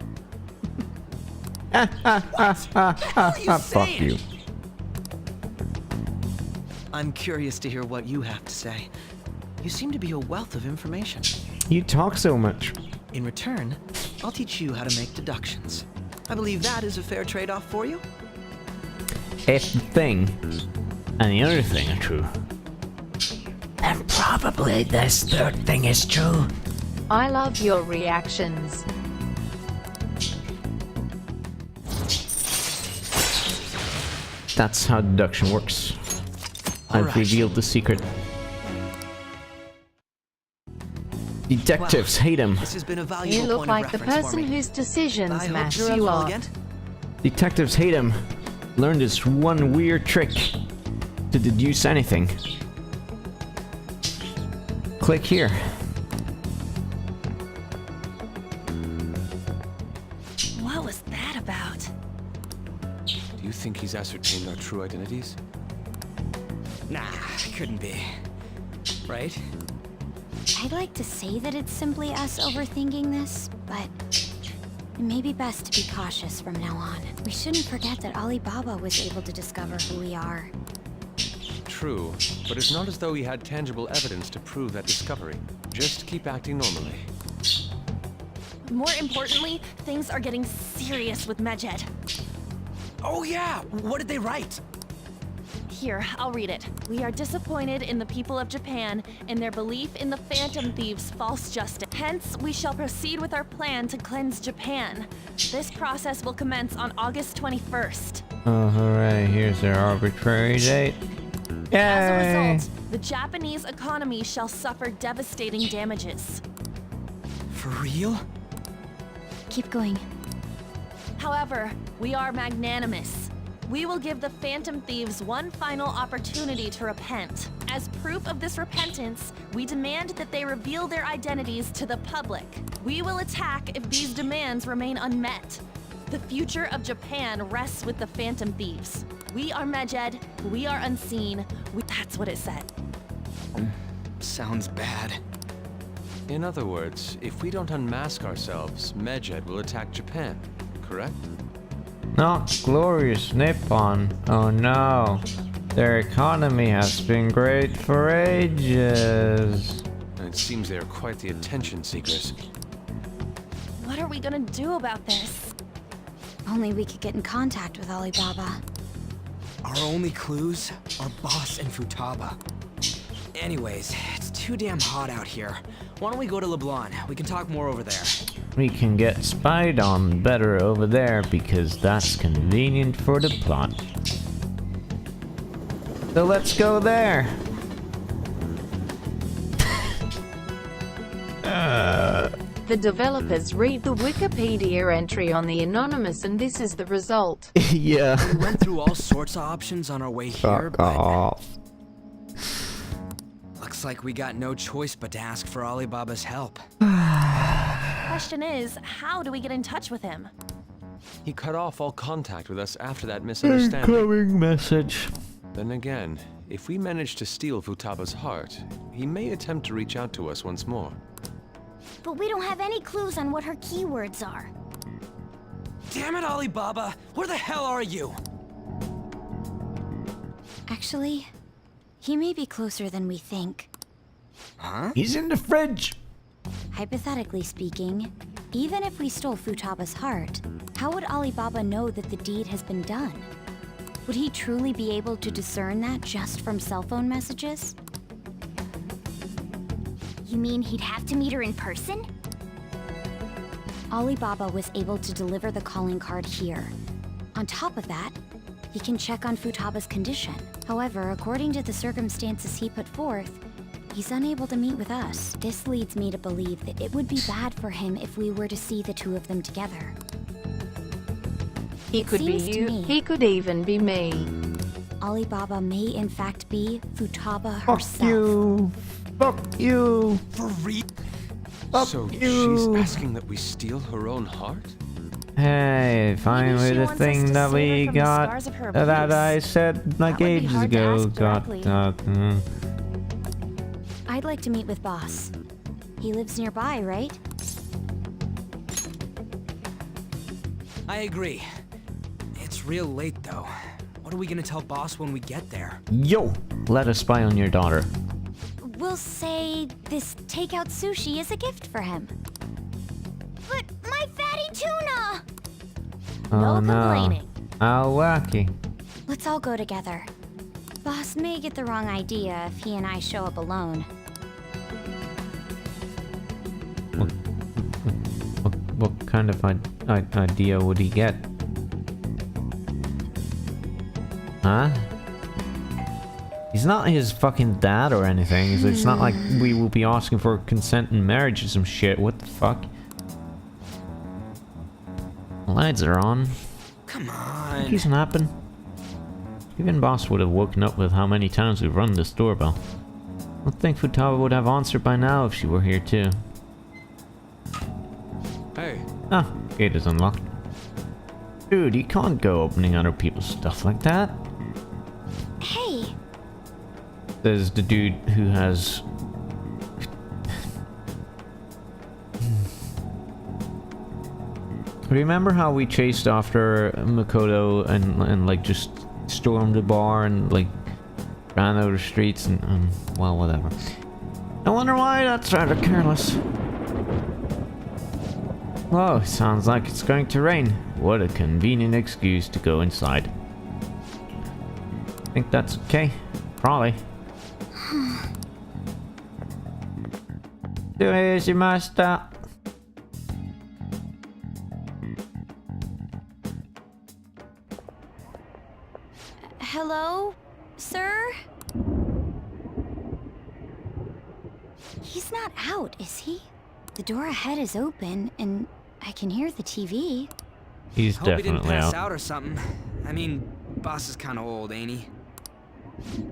Fuck you. I'm curious to hear what you have to say. You seem to be a wealth of information. You talk so much. In return, I'll teach you how to make deductions. I believe that is a fair trade-off for you. If the thing and the other thing are true, And probably this third thing is true. I love your reactions. that's how deduction works. I've revealed the secret. Detectives hate him. This has been a valuable You look point like of the reference for person me. whose decisions I hope matter you're a up well lot. again. Detectives hate him. Learned this one weird trick to deduce anything. Click here. What was that about? Do you think he's ascertained our true identities? Nah, couldn't be. Right? I'd like to say that it's simply us overthinking this, but it may be best to be cautious from now on. We shouldn't forget that Alibaba was able to discover who we are. True, but it's not as though he had tangible evidence to prove that discovery. Just keep acting normally. More importantly, things are getting serious with Medjed. Oh yeah, what did they write? Here, I'll read it. We are disappointed in the people of Japan in their belief in the Phantom Thieves' false justice. Hence, we shall proceed with our plan to cleanse Japan. This process will commence on August 21st. Oh, hooray, here's their arbitrary date. Yay! As a result, the Japanese economy shall suffer devastating damages. For real? Keep going. However, we are magnanimous. We will give the Phantom Thieves one final opportunity to repent. As proof of this repentance, we demand that they reveal their identities to the public. We will attack if these demands remain unmet. The future of Japan rests with the Phantom Thieves. We are Medjed, we are unseen. That's what it said. Sounds bad. In other words, if we don't unmask ourselves, Medjed will attack Japan, correct? Not glorious Nippon. Oh no. Their economy has been great for ages. And it seems they are quite the attention seekers. What are we gonna do about this? Only we could get in contact with Alibaba. Our only clues are Boss and Futaba. Anyways, it's too damn hot out here. Why don't we go to Leblon? We can talk more over there. We can get spied on better over there because that's convenient for the plot. So let's go there. The developers read the Wikipedia entry on the Anonymous and this is the result. Yeah. We went through all sorts of options on our way here, Fuck but off. looks like we got no choice but to ask for Alibaba's help. Question is, how do we get in touch with him? He cut off all contact with us after that misunderstanding. Incoming message. Then again, if we manage to steal Futaba's heart, he may attempt to reach out to us once more. But we don't have any clues on what her keywords are. Damn it, Alibaba! Where the hell are you? Actually, he may be closer than we think. Huh? He's in the fridge. Hypothetically speaking, even if we stole Futaba's heart, how would Alibaba know that the deed has been done? Would he truly be able to discern that just from cell phone messages? You mean he'd have to meet her in person? Alibaba was able to deliver the calling card here. On top of that, he can check on Futaba's condition. However, according to the circumstances he put forth, he's unable to meet with us. This leads me to believe that it would be bad for him if we were to see the two of them together. He could be you, he could even be me. Alibaba may in fact be Futaba Fuck herself. you. Fuck you. For real? Fuck So you. she's asking that we steal her own heart? Hey, finally she the wants us thing to that save her we from the got scars of her that abuse. I said like That would be ages hard to ago ask got directly. I'd like to meet with Boss. He lives nearby, right? I agree. It's real late, though. What are we gonna tell Boss when we get there? Yo, let us spy on your daughter. We'll say this takeout sushi is a gift for him. But my fatty tuna! Oh no. complaining. How wacky. Let's all go together. Boss may get the wrong idea if he and I show up alone. What kind of idea would he get? Huh? He's not his fucking dad or anything. So it's not like we will be asking for consent in marriage or some shit. What the fuck? Lights are on. Come on. He's napping. Even Boss would have woken up with how many times we've rung this doorbell. I think Futaba would have answered by now if she were here too. Hey. Ah, gate is unlocked. Dude, you can't go opening other people's stuff like that. Hey! There's the dude who has... Remember how we chased after Makoto and like just stormed the bar and like ran out the streets and well, whatever. I wonder why that's rather careless. Whoa, sounds like it's going to rain. What a convenient excuse to go inside. Think that's okay? Probably. Master. Hello, sir? He's not out, is he? The door ahead is open, and I can hear the TV. He's Hope he didn't definitely pass out. out or something. I mean, Boss is kind of old, ain't he?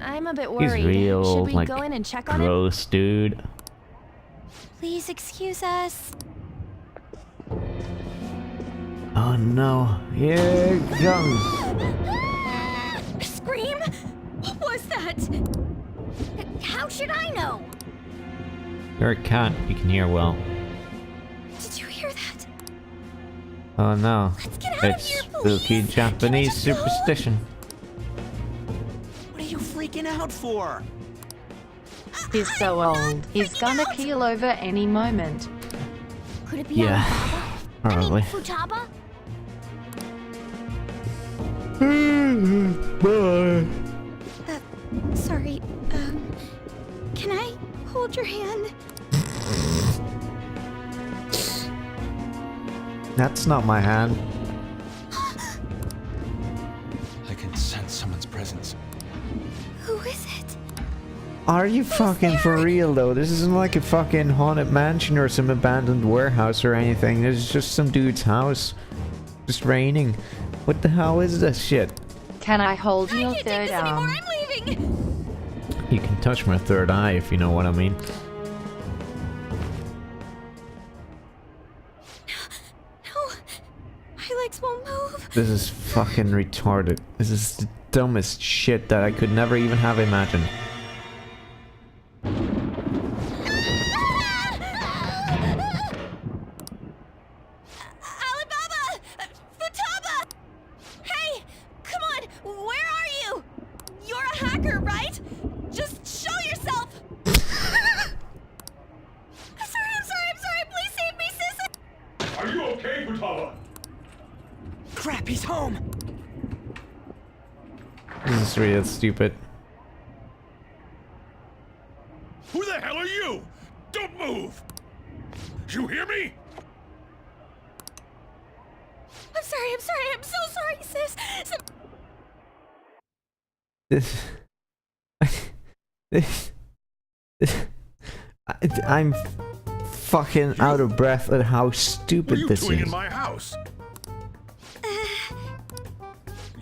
I'm a bit He's worried. real, Should we like, go in and check on him? gross, dude. Please excuse us. Oh no, here it comes. Scream? What was that? How should I know? You're a cat, you can hear well. Did you hear that? Oh no, get out of it's here, please. spooky Japanese superstition. What are you freaking out for? He's so old. He's gonna keel over any moment. Could it be Yeah, Alibaba? probably. Futaba? Bye. Sorry, can I hold your hand? That's not my hand. I can sense someone's presence. Who is it? Are you fucking for real though? This isn't like a fucking haunted mansion or some abandoned warehouse or anything. This is just some dude's house. Just raining. What the hell is this shit? Can I hold your third arm? I'm leaving! You can touch my third eye if you know what I mean. No, my legs won't move. This is fucking retarded. This is the dumbest shit that I could never even have imagined. Alibaba! Futaba! Hey! Come on! Where are you? You're a hacker, Crap, he's home! This is real stupid. Who the hell are you? Don't move! You hear me? I'm so sorry, sis. I'm fucking out of breath at how stupid What are this you doing is. in my house?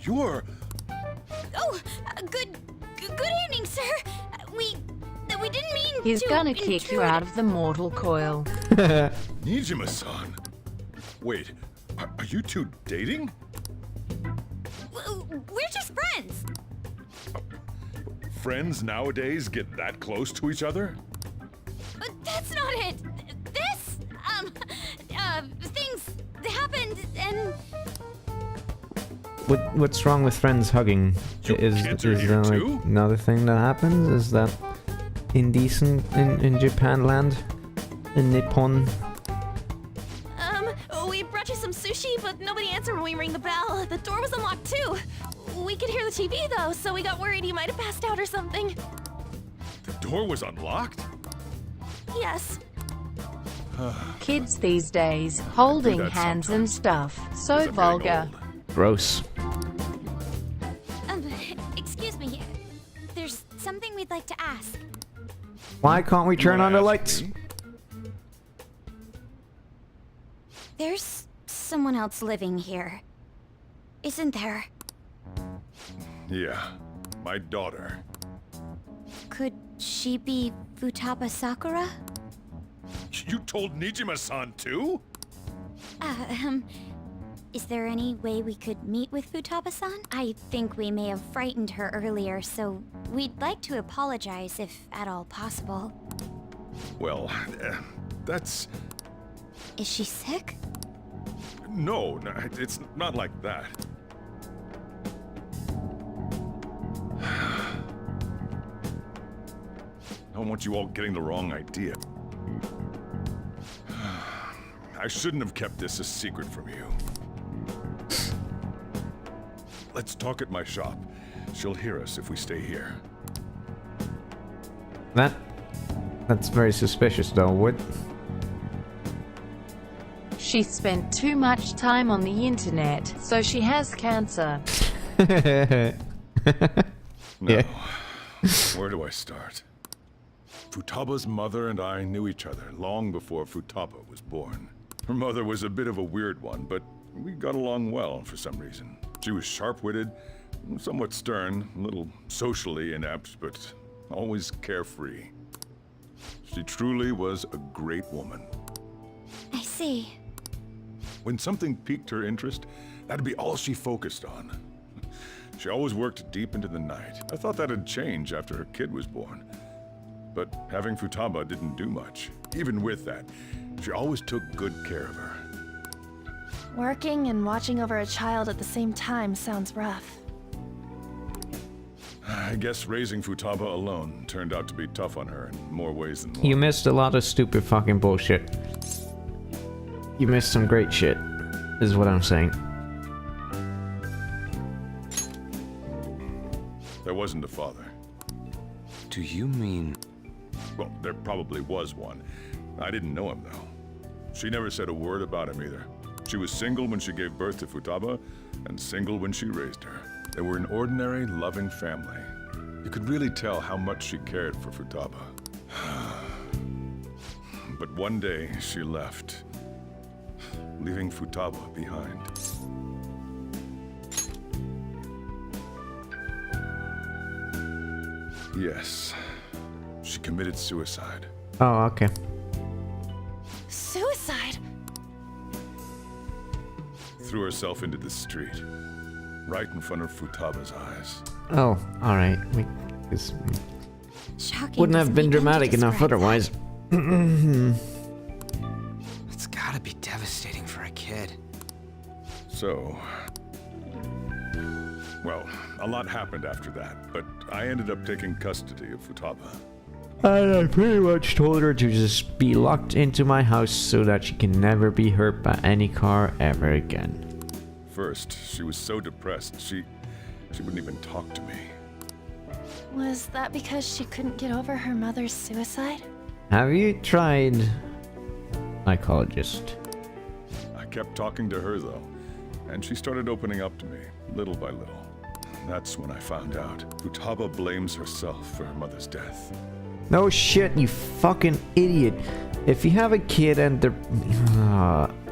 You're... Oh, good evening, sir. We didn't mean He's to gonna kick you intrude. out of the mortal coil. Nijima-san. Wait, are you two dating? We're just friends. Friends nowadays get that close to each other? But that's not it. This, things happened and... What's wrong with friends hugging? Is there like another thing that happens? Is that indecent in Japan land? In Nippon? We brought you some sushi, but nobody answered when we rang the bell. The door was unlocked too. We could hear the TV though, so we got worried you might have passed out or something. The door was unlocked? Yes. Kids these days, holding hands and stuff. So vulgar. Gross. Excuse me. There's something we'd like to ask. Why can't we turn on the lights? There's someone else living here. Isn't there? Yeah, my daughter. Could she be Futaba Sakura? You told Nijima-san too? Is there any way we could meet with Futaba-san? I think we may have frightened her earlier, so we'd like to apologize if at all possible. Well, that's... Is she sick? No, it's not like that. I don't want you all getting the wrong idea. I shouldn't have kept this a secret from you. Let's talk at my shop. She'll hear us if we stay here. That's very suspicious though. What? She spent too much time on the internet, so she has cancer. No. Where do I start? Futaba's mother and I knew each other long before Futaba was born. Her mother was a bit of a weird one, but we got along well for some reason. She was sharp-witted, somewhat stern, a little socially inept, but always carefree. She truly was a great woman. I see. When something piqued her interest, that'd be all she focused on. She always worked deep into the night. I thought that'd change after her kid was born. But having Futaba didn't do much. Even with that, she always took good care of her. Working and watching over a child at the same time sounds rough. I guess raising Futaba alone turned out to be tough on her in more ways than one. You missed a lot of stupid fucking bullshit. You missed some great shit, is what I'm saying. There wasn't a father. Do you mean... Well, there probably was one. I didn't know him, though. She never said a word about him either. She was single when she gave birth to Futaba, and single when she raised her. They were an ordinary, loving family. You could really tell how much she cared for Futaba. But one day, she left, leaving Futaba behind. Yes, she committed suicide. Oh, okay. Suicide? Threw herself into the street, right in front of Futaba's eyes. Oh, alright. This Shocking. wouldn't have doesn't been begin to dramatic enough describe otherwise. It's gotta be devastating for a kid. So... Well, a lot happened after that, but I ended up taking custody of Futaba. And I pretty much told her to just be locked into my house so that she can never be hurt by any car ever again. first. She was so depressed, she wouldn't even talk to me. Was that because she couldn't get over her mother's suicide? Have you tried psychologist? I kept talking to her though, and she started opening up to me, little by little. That's when I found out. Futaba blames herself for her mother's death. No shit, you fucking idiot. If you have a kid and they're...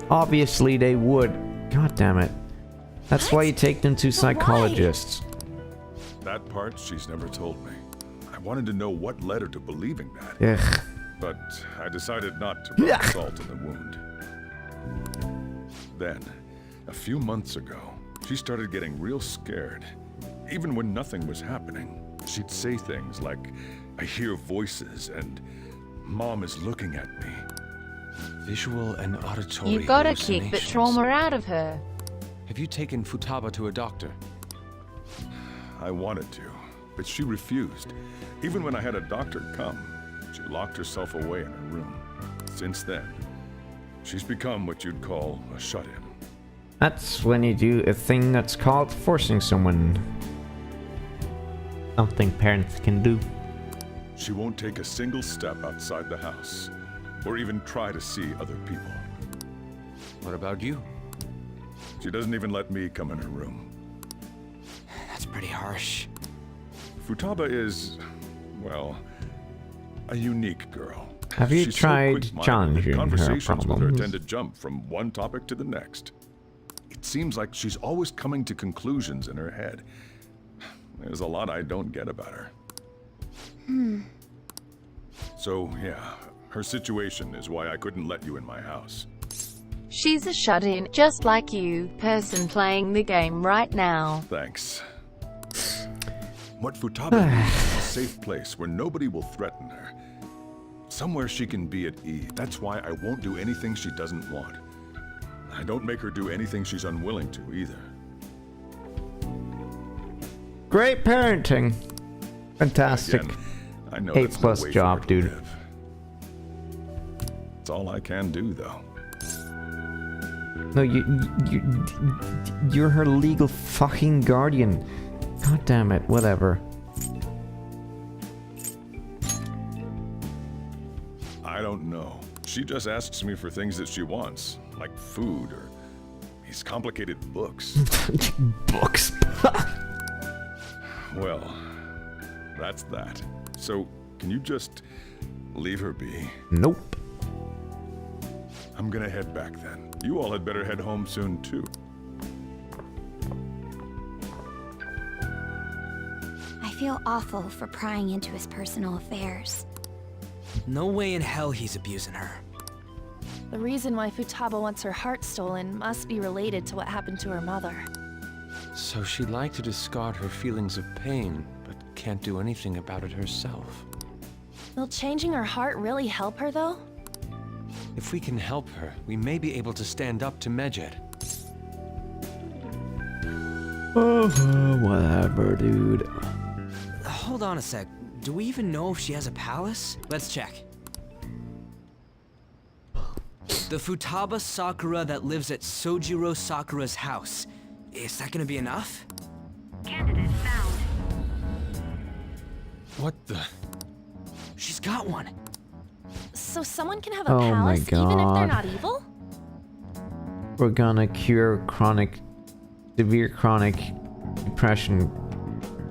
obviously they would. God damn it. That's why you take them to psychologists. That part she's never told me. I wanted to know what led her to believing that. Ugh. But I decided not to rub salt in the wound. Then, a few months ago, she started getting real scared. Even when nothing was happening, she'd say things like, "I hear voices," and "Mom is looking at me." Visual and auditory You gotta kick the hallucinations. trauma out of her. Have you taken Futaba to a doctor? I wanted to, but she refused. Even when I had a doctor come, she locked herself away in her room. Since then, she's become what you'd call a shut-in. That's when you do a thing that's called forcing someone. Something parents can do. She won't take a single step outside the house, or even try to see other people. What about you? She doesn't even let me come in her room. That's pretty harsh. Futaba is, well, a unique girl. Have you She's so tried quick-minded that challenging her conversations with her problems? tend to jump from one topic to the next. It seems like she's always coming to conclusions in her head. There's a lot I don't get about her. So, yeah, her situation is why I couldn't let you in my house. She's a shut-in, just like you, person playing the game right now. Thanks. What Futaba needs is a safe place where nobody will threaten her. Somewhere she can be at ease. That's why I won't do anything she doesn't want. I don't make her do anything she's unwilling to either. Great parenting. Fantastic. Again, I know A that's no plus way for job, her to dude. live. It's all I can do, though. No, you're her legal fucking guardian. God damn it, whatever. I don't know. She just asks me for things that she wants, like food or these complicated books. Books. Well, that's that. So, can you just leave her be? Nope. I'm gonna head back then. You all had better head home soon, too. I feel awful for prying into his personal affairs. No way in hell he's abusing her. The reason why Futaba wants her heart stolen must be related to what happened to her mother. So she'd like to discard her feelings of pain, but can't do anything about it herself. Will changing her heart really help her, though? If we can help her, we may be able to stand up to Medjed. Whatever, dude. Hold on a sec. Do we even know if she has a palace? Let's check. The Futaba Sakura that lives at Sojiro Sakura's house. Is that gonna be enough? Candidate found. What the? She's got one. So someone can have a Oh my palace even if they're God. not evil? We're gonna cure severe chronic depression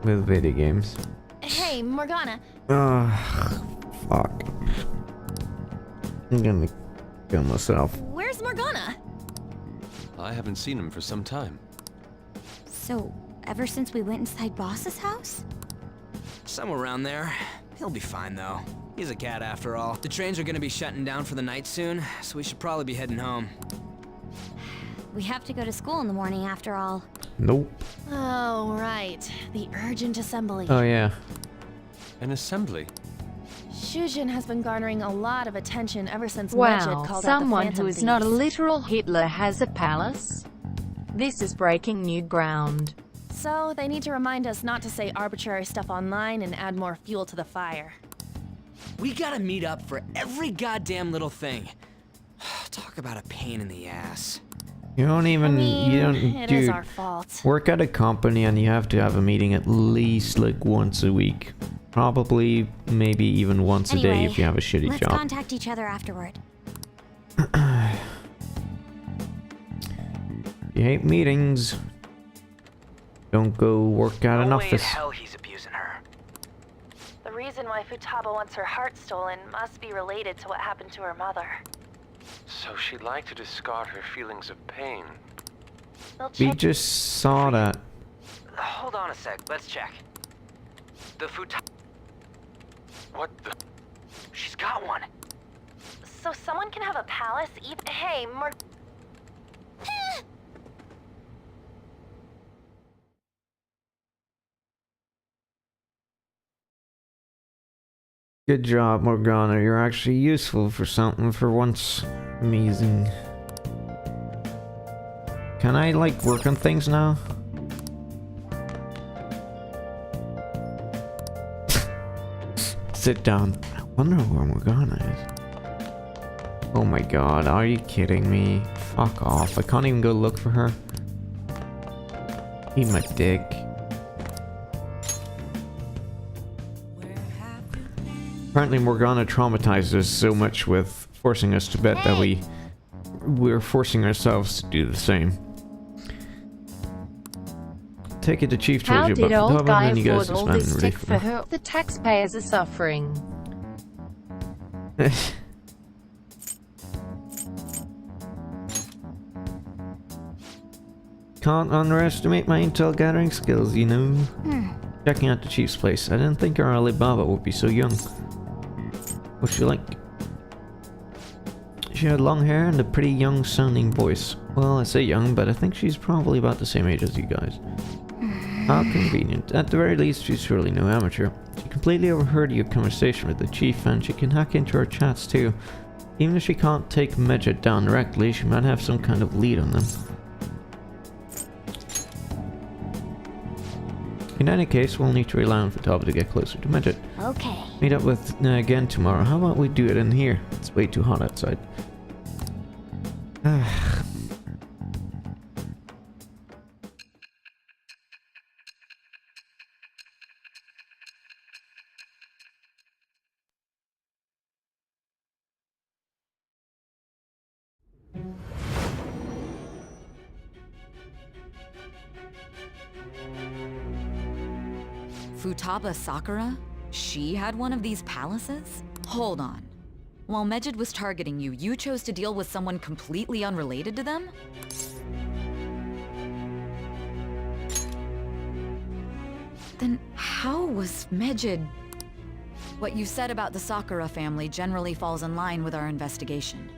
with video games. Hey, Morgana. Ugh, fuck. I'm gonna kill myself. Where's Morgana? I haven't seen him for some time. So, ever since we went inside Boss's house? Somewhere around there. He'll be fine, though. He's a cat after all. The trains are gonna be shutting down for the night soon, so we should probably be heading home. We have to go to school in the morning after all. Nope. Oh, right. The urgent assembly. Oh yeah. An assembly? Shujin has been garnering a lot of attention ever since Wow, Medjed called someone out the who Phantom is not a Thieves. literal Hitler has a palace? This is breaking new ground. So, they need to remind us not to say arbitrary stuff online and add more fuel to the fire. We gotta meet up for every goddamn little thing. Talk about a pain in the ass. You don't even, you don't, it is dude, our fault. work at a company and you have to have a meeting at least like once a week. Probably, maybe even once a day if you have a shitty let's job. contact each other afterward. You hate meetings. Don't go work at an office. hell he's abusing her. The reason why Futaba wants her heart stolen must be related to what happened to her mother. So she'd like to discard her feelings of pain. We'll We check. just saw that. Hold on a sec, let's check. The Futaba... What the... She's got one. So someone can have a palace even... Hey, Good job, Morgana. You're actually useful for something for once. Amazing. Can I, like, work on things now? Sit down. I wonder where Morgana is. Oh my god, are you kidding me? Fuck off. I can't even go look for her. Eat my dick. Apparently Morgana traumatized us so much with forcing us to bet that we're forcing ourselves to do the same. Take it to Chief told How you did about old the guy and you guys afford are all spending this relief stick for her? The taxpayers are suffering. Can't underestimate my intel gathering skills, you know. Checking out the Chief's place. I didn't think our Alibaba would be so young. What's she like? She had long hair and a pretty young sounding voice. Well, I say young, but I think she's probably about the same age as you guys. How convenient. At the very least, she's surely no amateur. She completely overheard your conversation with the Chief, and she can hack into our chats too. Even if she can't take Medjed down directly, she might have some kind of lead on them. In any case, we'll need to rely on Futaba to get closer to Medjed. Okay. Meet up with again tomorrow. How about we do it in here? It's way too hot outside. Futaba Sakura? She had one of these palaces? Hold on. While Medjed was targeting you, you chose to deal with someone completely unrelated to them? Then how was Medjed... What you said about the Sakura family generally falls in line with our investigation.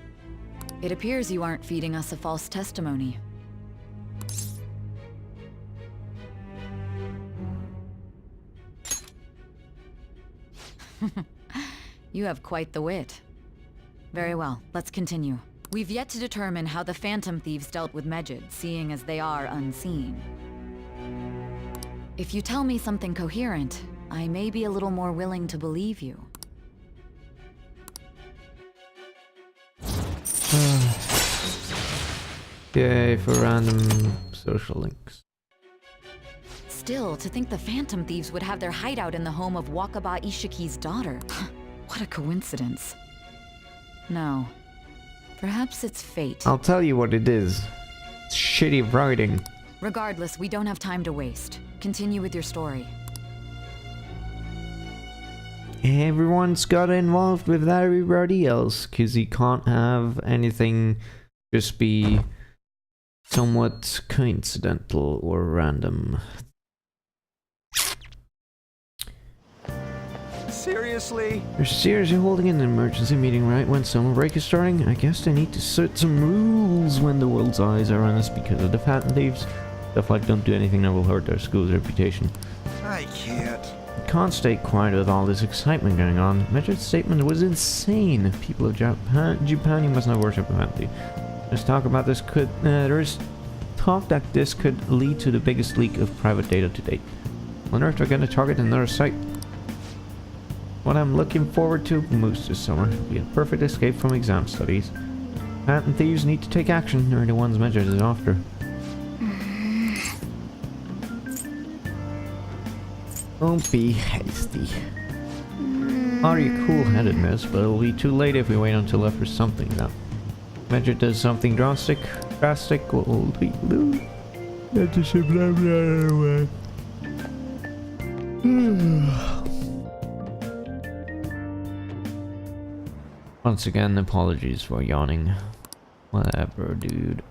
It appears you aren't feeding us a false testimony. You have quite the wit. Very well, let's continue. We've yet to determine how the Phantom Thieves dealt with Medjed, seeing as they are unseen. If you tell me something coherent, I may be a little more willing to believe you. Yay for random social links. Still, to think the Phantom Thieves would have their hideout in the home of Wakaba Ishiki's daughter. What a coincidence. No. Perhaps it's fate. I'll tell you what it is. It's shitty writing. Regardless, we don't have time to waste. Continue with your story. Everyone's got involved with everybody else, because you can't have anything just be somewhat coincidental or random. Seriously? They're seriously holding an emergency meeting right when summer break is starting? I guess they need to set some rules when the world's eyes are on us because of the Phantom Thieves. Stuff like don't do anything that will hurt our school's reputation. I can't. Can't stay quiet with all this excitement going on. Medjed's statement was insane. People of Japan, you must not worship the Phantom Thief. There's talk about this could, there's talk that this could lead to the biggest leak of private data to date. On Earth, they're going to target another site. What I'm looking forward to most this summer will be a perfect escape from exam studies. Phantom thieves need to take action. They're the ones Medjed is after. Don't be hasty. Are you cool-headed, miss? But it'll be too late if we wait until after something now. Medjed does something drastic, we'll be blue. That's a blah blah. Once again, apologies for yawning. Whatever, dude.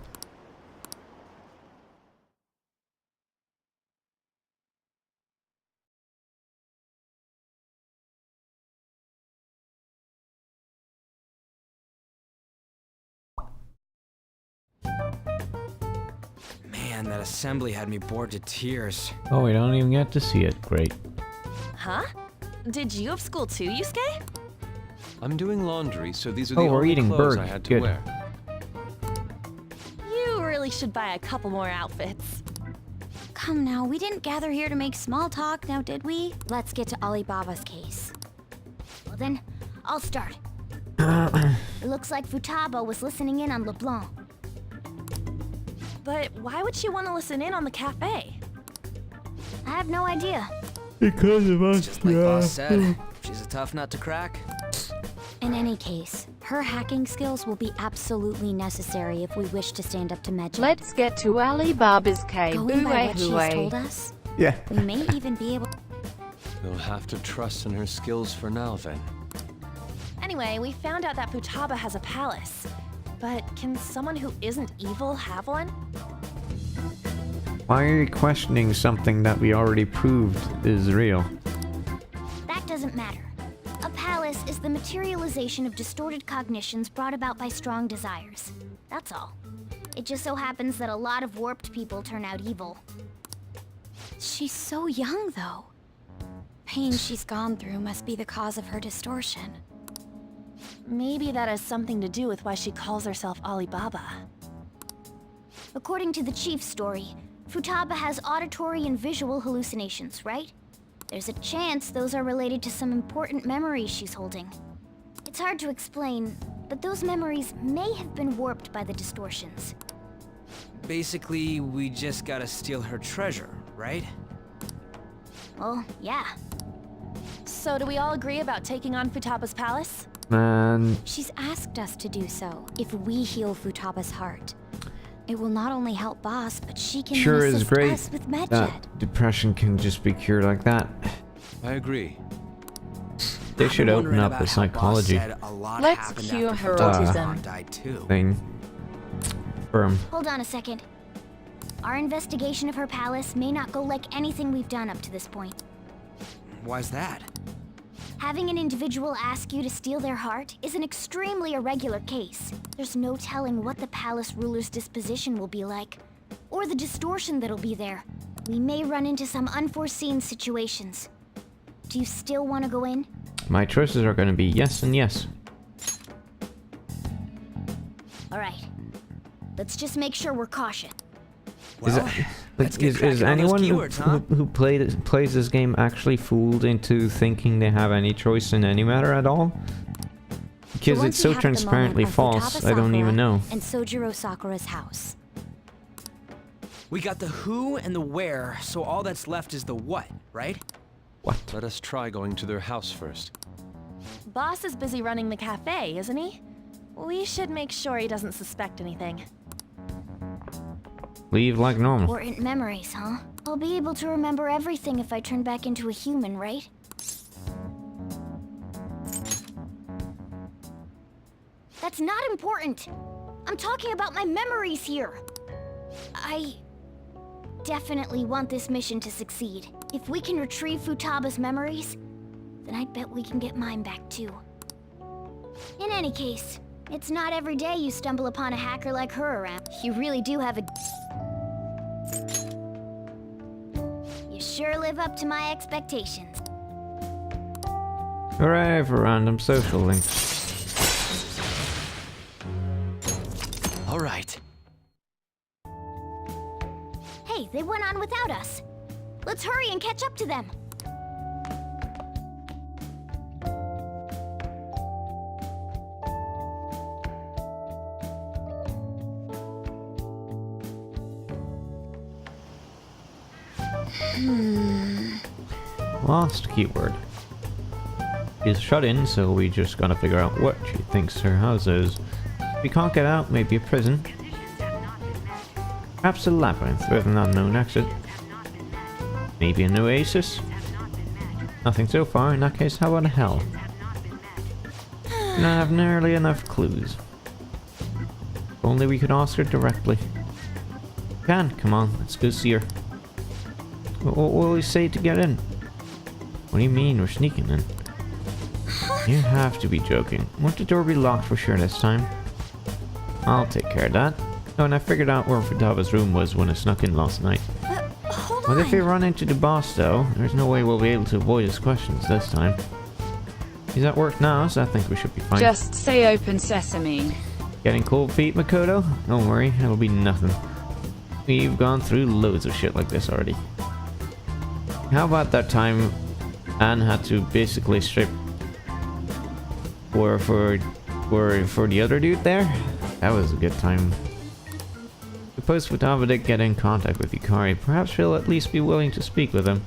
Man, that assembly had me bored to tears. Oh, we don't even get to see it. Great. Huh? Did you have school too, Yusuke? I'm doing laundry, so these are Oh, the we're only eating clothes bird. I had to Good. wear. You really should buy a couple more outfits. Come now, we didn't gather here to make small talk, now did we? Let's get to Alibaba's case. Well then, I'll start. It looks like Futaba was listening in on LeBlanc. But why would she want to listen in on the cafe? I have no idea. Because of us. Just like Boss said, she's a tough nut to crack. In any case, her hacking skills will be absolutely necessary if we wish to stand up to Medjed. Let's get to Alibaba's cave. Going by what she's Hooey. told us, Yeah. we may even be able... We'll have to trust in her skills for now, then. Anyway, we found out that Futaba has a palace. But can someone who isn't evil have one? Why are you questioning something that we already proved is real? That doesn't matter. A palace is the materialization of distorted cognitions brought about by strong desires. That's all. It just so happens that a lot of warped people turn out evil. She's so young, though. Pain she's gone through must be the cause of her distortion. Maybe that has something to do with why she calls herself Alibaba. According to the chief's story, Futaba has auditory and visual hallucinations, right? There's a chance those are related to some important memories she's holding. It's hard to explain, but those memories may have been warped by the distortions. Basically, we just gotta steal her treasure, right? Well, yeah. So do we all agree about taking on Futaba's palace? Man, She's asked us to do so, if we heal Futaba's heart. It will not only help Boss, but she can sure assist is great us with Medjed. that depression can just be cured like that. I agree. They should I'm open wondering up about the how Boss psychology said a lot Let's happened cure after her Futaba's autism. mom died too. Thing. Firm. Hold on a second. Our investigation of her palace may not go like anything we've done up to this point. Why's that? Having an individual ask you to steal their heart is an extremely irregular case. There's no telling what the palace ruler's disposition will be like, or the distortion that'll be there. We may run into some unforeseen situations. Do you still want to go in? My choices are going to be yes and yes. All right. Let's just make sure we're cautious. Is, Well, it, let's get is cracking on those anyone keywords, huh? who plays this game actually fooled into thinking they have any choice in any matter at all? Because once it's so we have the moment transparently of false, Futaba I don't even Sakura know. And Sojiro Sakura's house. We got the who and the where, so all that's left is the what, right? What? Let us try going to their house first. Boss is busy running the cafe, isn't he? We should make sure he doesn't suspect anything. Leave like normal. Important memories, huh? I'll be able to remember everything if I turn back into a human, right? That's not important. I'm talking about my memories here. I definitely want this mission to succeed. If we can retrieve Futaba's memories, then I bet we can get mine back too. In any case, it's not every day you stumble upon a hacker like her around. You really do have a... You sure live up to my expectations. Hooray for random social links. All right. Hey, they went on without us. Let's hurry and catch up to them. Lost keyword. She's shut in, so we just gotta figure out what she thinks her house is. If we can't get out, maybe a prison. Perhaps a labyrinth with an unknown exit. Maybe an oasis? Nothing so far. In that case, how about a hell? And I have nearly enough clues. If only we could ask her directly. Come on, let's go see her. What will we say to get in? What do you mean we're sneaking in? You have to be joking. Won't the door be locked for sure this time? I'll take care of that. Oh, and I figured out where Futaba's room was when I snuck in last night. What if we run into the boss though? There's no way we'll be able to avoid his questions this time. He's at work now, so I think we should be fine. Just say open sesame. Getting cold feet, Makoto? Don't worry, it'll be nothing. We've gone through loads of shit like this already. How about that time Anne had to basically strip for the other dude there? That was a good time. Suppose Futaba did get in contact with Yukari. Perhaps she'll at least be willing to speak with him.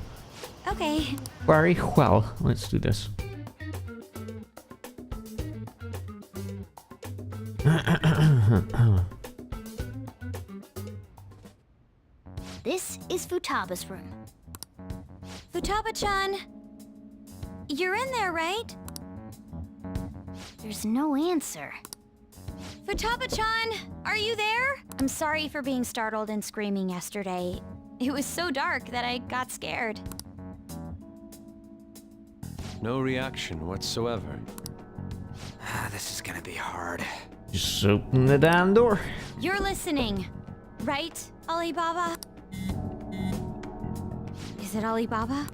Okay. Very well, let's do this. This is Futaba's room. Futaba-chan! You're in there, right? There's no answer. Futaba-chan! Are you there? I'm sorry for being startled and screaming yesterday. It was so dark that I got scared. No reaction whatsoever. This is gonna be hard. Just open the damn door. You're listening, right, Alibaba? Is it Alibaba?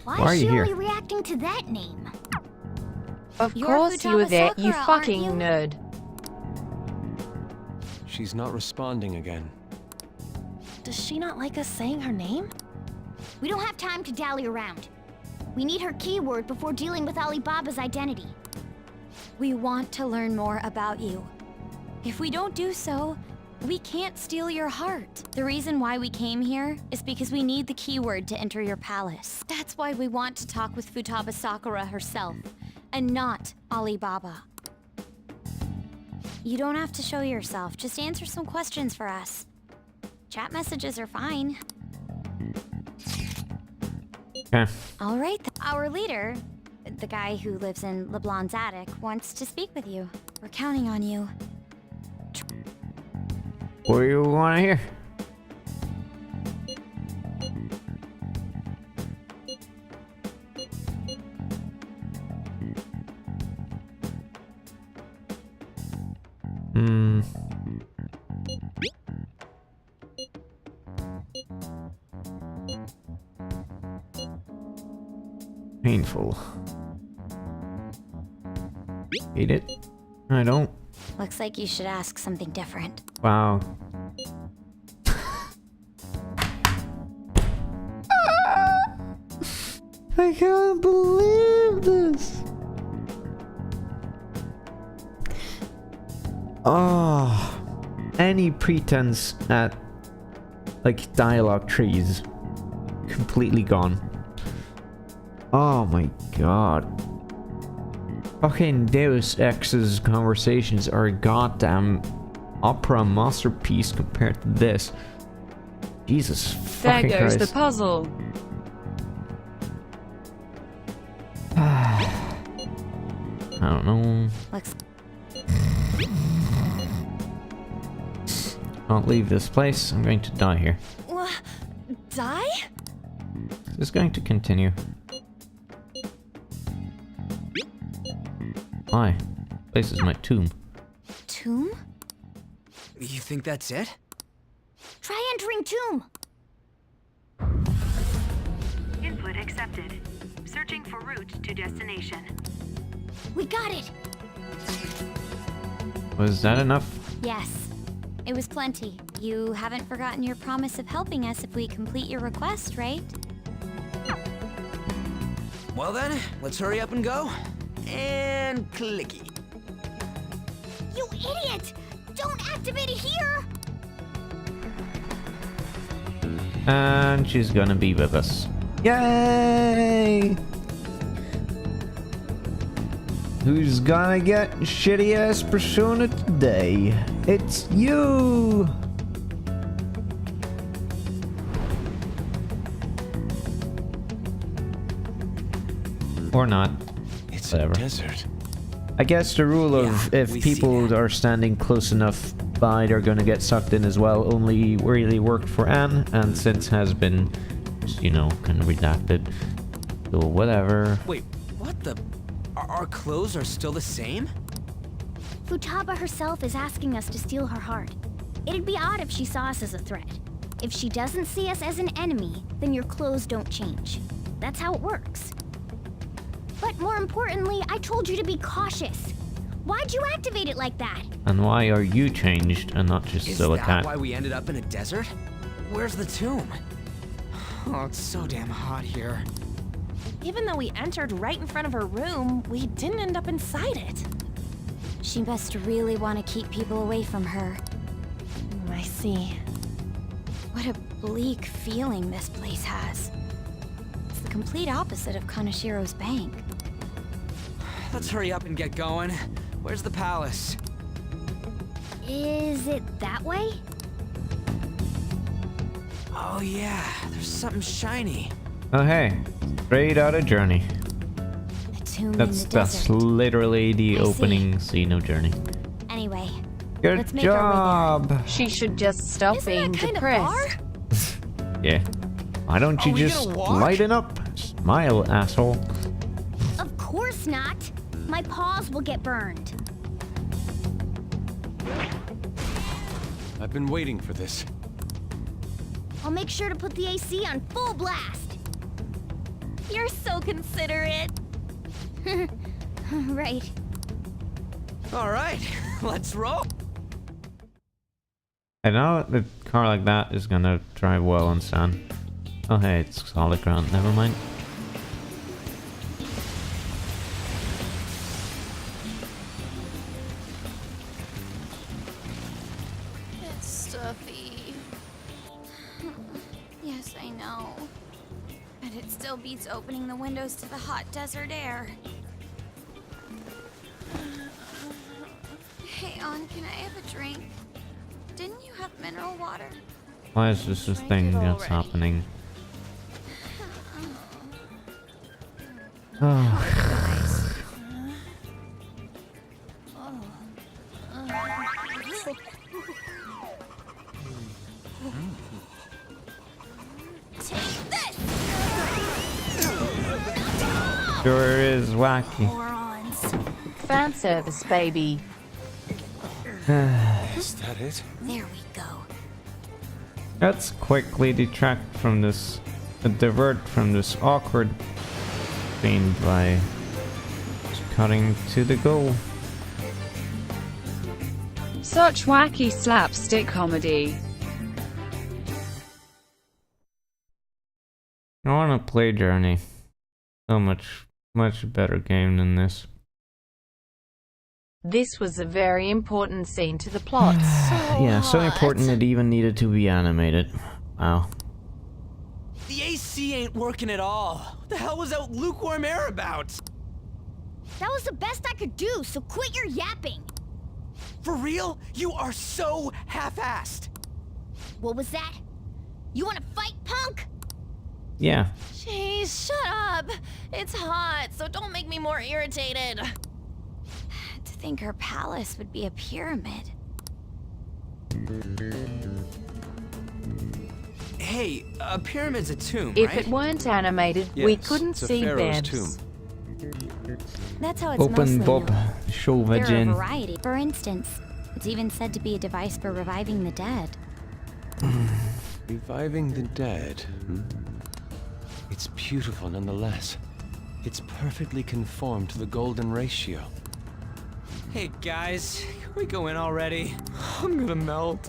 Why is she only reacting to that name? Of You're course you were Futaba there, Sakura, you aren't fucking you? nerd. She's not responding again. Does she not like us saying her name? We don't have time to dally around. We need her keyword before dealing with Alibaba's identity. We want to learn more about you. If we don't do so, we can't steal your heart. The reason why we came here is because we need the keyword to enter your palace. That's why we want to talk with Futaba Sakura herself, and not Alibaba. You don't have to show yourself, just answer some questions for us. Chat messages are fine. Okay. All right, our leader, the guy who lives in LeBlanc's attic, wants to speak with you. We're counting on you. What do you want to hear? Painful. Hate it? I don't. Looks like you should ask something different. Wow. I can't believe this. Oh, any pretense at like dialogue trees completely gone. Oh my god. Fucking Deus Ex's conversations are a goddamn opera masterpiece compared to this. Jesus fucking There goes Christ. the puzzle. I don't know. Can't leave this place. I'm going to die here. Die? This is going to continue. Why? This is my tomb. Tomb? You think that's it? Try entering tomb. Input accepted. Searching for route to destination. We got it. Was that enough? Yes. It was plenty. You haven't forgotten your promise of helping us if we complete your request, right? Well then, let's hurry up and go. And clicky. You idiot! Don't activate it here! And she's gonna be with us. Yay! Who's gonna get shitty ass persona today? It's you! Or not. It's whatever. a desert. I guess the rule of if people are standing close enough by, they're gonna get sucked in as well, only really worked for Anne, and since has been, just, you know, kind of redacted. So whatever. Wait, what the? Our clothes are still the same? Futaba herself is asking us to steal her heart. It'd be odd if she saw us as a threat. If she doesn't see us as an enemy, then your clothes don't change. That's how it works. But more importantly, I told you to be cautious. Why'd you activate it like that? And why are you changed and not just Is still a that cat? why we ended up in a desert? Where's the tomb? Oh, it's so damn hot here. Even though we entered right in front of her room, we didn't end up inside it. She must really want to keep people away from her. I see. What a bleak feeling this place has. It's the complete opposite of Kanashiro's bank. Let's hurry up and get going. Where's the palace? Is it that way? Oh yeah, there's something shiny. Oh hey, straight out of Journey. A tomb That's in the desert. literally the opening scene of Journey. Anyway, Good let's make our way there. job. She should just stop being depressed. Yeah. Why don't you we just gonna walk? lighten up? Smile, asshole. Of course not. My paws will get burned. I've been waiting for this. I'll make sure to put the AC on full blast. You're so considerate. Right. All right, let's roll. I know a car like that is gonna drive well on sand. Oh hey, it's solid ground. Never mind. It's stuffy. Yes, I know. But it still beats opening the windows to the hot desert air. Hey, On, can I have a drink? Didn't you have mineral water? Why is this a thing that's happening? Oh. Sure is wacky. Fan service, baby. Is that it? There we go. Let's quickly divert from this awkward scene by just cutting to the goal. Such wacky slapstick comedy. I want to play Journey. So much better game than this. This was a very important scene to the plot. Yeah, so important it even needed to be animated. Wow. The AC ain't working at all. What the hell was that lukewarm air about? That was the best I could do, so quit your yapping. For real? You are so half-assed. What was that? You want to fight, punk? Yeah. Jeez, shut up. It's hot, so don't make me more irritated. To think her palace would be a pyramid. Hey, a pyramid's a tomb, If right? it weren't animated, we Yes, couldn't it's a see pharaoh's Bebs. tomb. That's how it's Open mostly Bob known. show There are a Virgin. variety. For instance, it's even said to be a device for reviving the dead. Reviving the dead. It's beautiful nonetheless. It's perfectly conformed to the golden ratio. Hey guys, can we go in already? I'm gonna melt.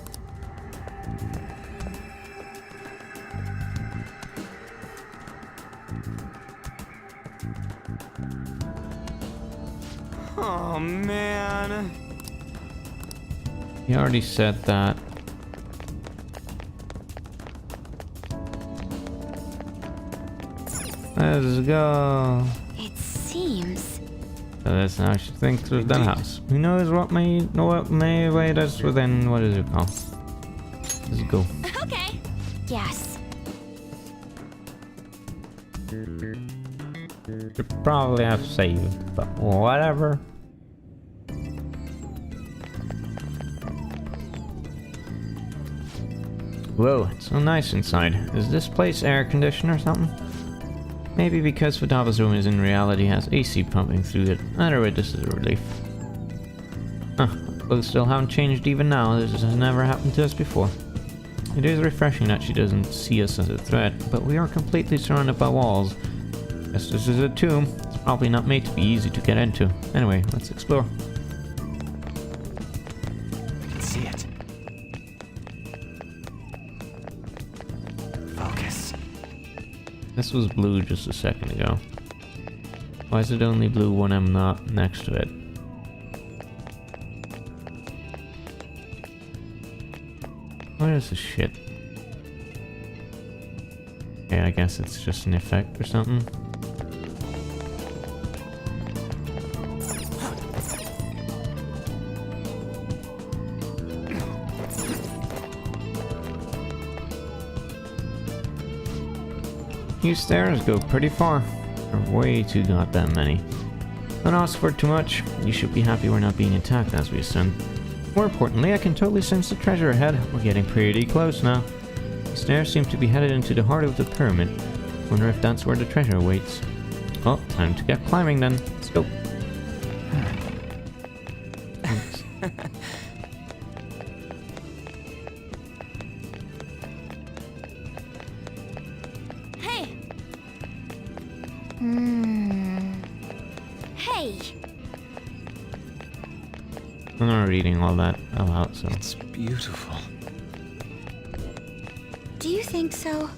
Oh man. You already said that. Let's go. It seems... So that's how she thinks through that house. Who knows what may await us within, what is it called? Let's go. Okay. Yes. You probably have to save, but whatever. Whoa, it's so nice inside. Is this place air conditioned or something? Maybe because Futaba's room is in reality has AC pumping through it. Either way, this is a relief. Huh, clothes still haven't changed even now. This has never happened to us before. It is refreshing that she doesn't see us as a threat, but we are completely surrounded by walls. Guess this is a tomb. It's probably not made to be easy to get into. Anyway, let's explore. I can see it. Focus. This was blue just a second ago. Why is it only blue when I'm not next to it? What is this shit? Okay, I guess it's just an effect or something. These stairs go pretty far. There are way too goddamn many. Don't ask for too much. You should be happy we're not being attacked as we ascend. More importantly, I can totally sense the treasure ahead. We're getting pretty close now. The stairs seem to be headed into the heart of the pyramid. Wonder if that's where the treasure awaits. Well, time to get climbing then. Let's go. Hey! I'm not reading all that out, so... It's beautiful. Do you think so?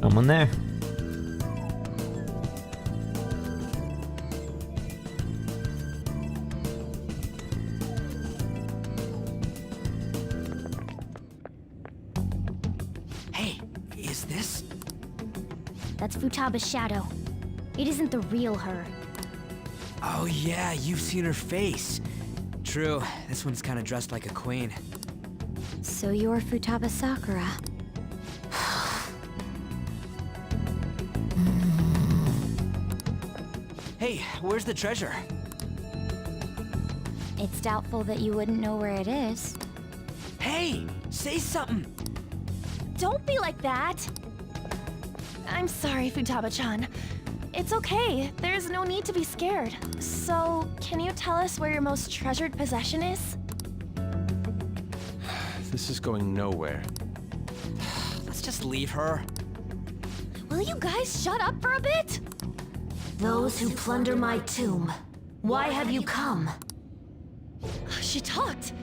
Someone there. Hey, is this? That's Futaba's shadow. It isn't the real her. Oh yeah, you've seen her face. True, this one's kind of dressed like a queen. So you're Futaba Sakura. Hey, where's the treasure? It's doubtful that you wouldn't know where it is. Hey, say something! Don't be like that! I'm sorry, Futaba-chan. It's okay. There's no need to be scared. So, can you tell us where your most treasured possession is? This is going nowhere. Let's just leave her. Will you guys shut up for a bit? Those who plunder my tomb, why have you come? She talked.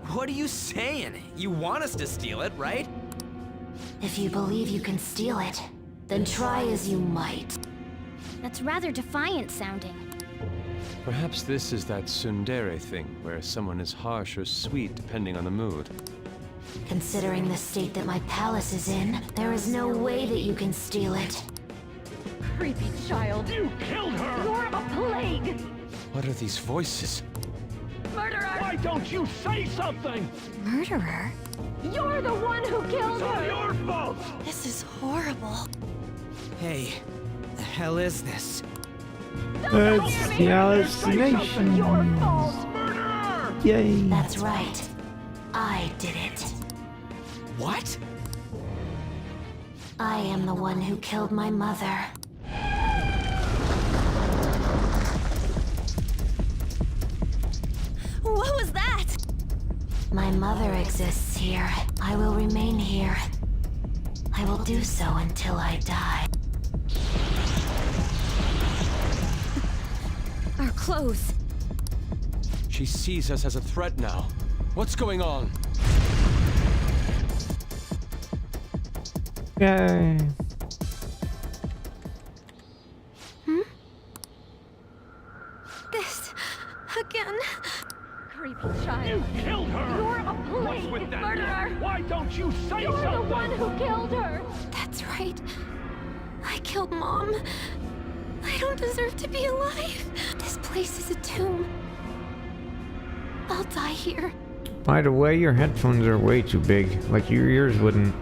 What are you saying? You want us to steal it, right? If you believe you can steal it, then try as you might. That's rather defiant sounding. Perhaps this is that tsundere thing, where someone is harsh or sweet depending on the mood. Considering the state that my palace is in, there is no way that you can steal it. Creepy child. You killed her! You're a plague! What are these voices? Murderer! Why don't you say something? Murderer? You're the one who killed her! It's your fault! This is horrible. Hey, the hell is this? It's the hallucination. Yay. That's right. I did it. What? I am the one who killed my mother. What was that? My mother exists here. I will remain here. I will do so until I die. Our clothes. She sees us as a threat now. What's going on? Yay. This... again. creepy child. You killed her! You're a plague, with that? murderer! Why don't you say You're something? the one who killed her! That's right. I killed Mom. I don't deserve to be alive. This place is a tomb. I'll die here. By the way, your headphones are way too big. Like your ears wouldn't.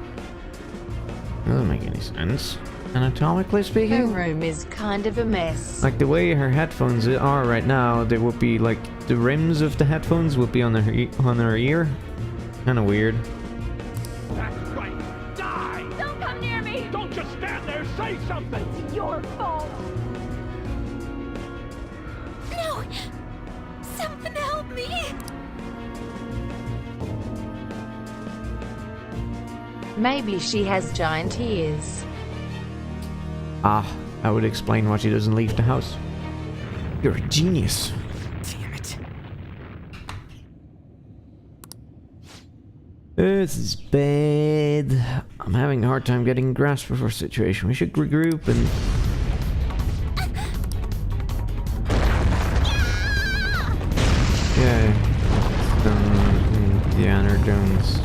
That doesn't make any sense. Anatomically Her speaking? room is kind of a mess. Like the way her headphones are right now, they would be like the rims of the headphones would be on her ear. Kind of weird. That's right. Die! Don't come near me! Don't just stand there. Say something. It's your fault. No! Something help me! Maybe she has giant ears. Ah, that would explain why she doesn't leave the house. You're a genius. Damn it. This is bad. I'm having a hard time getting a grasp of our situation. We should regroup and... Yeah. Indiana Jones.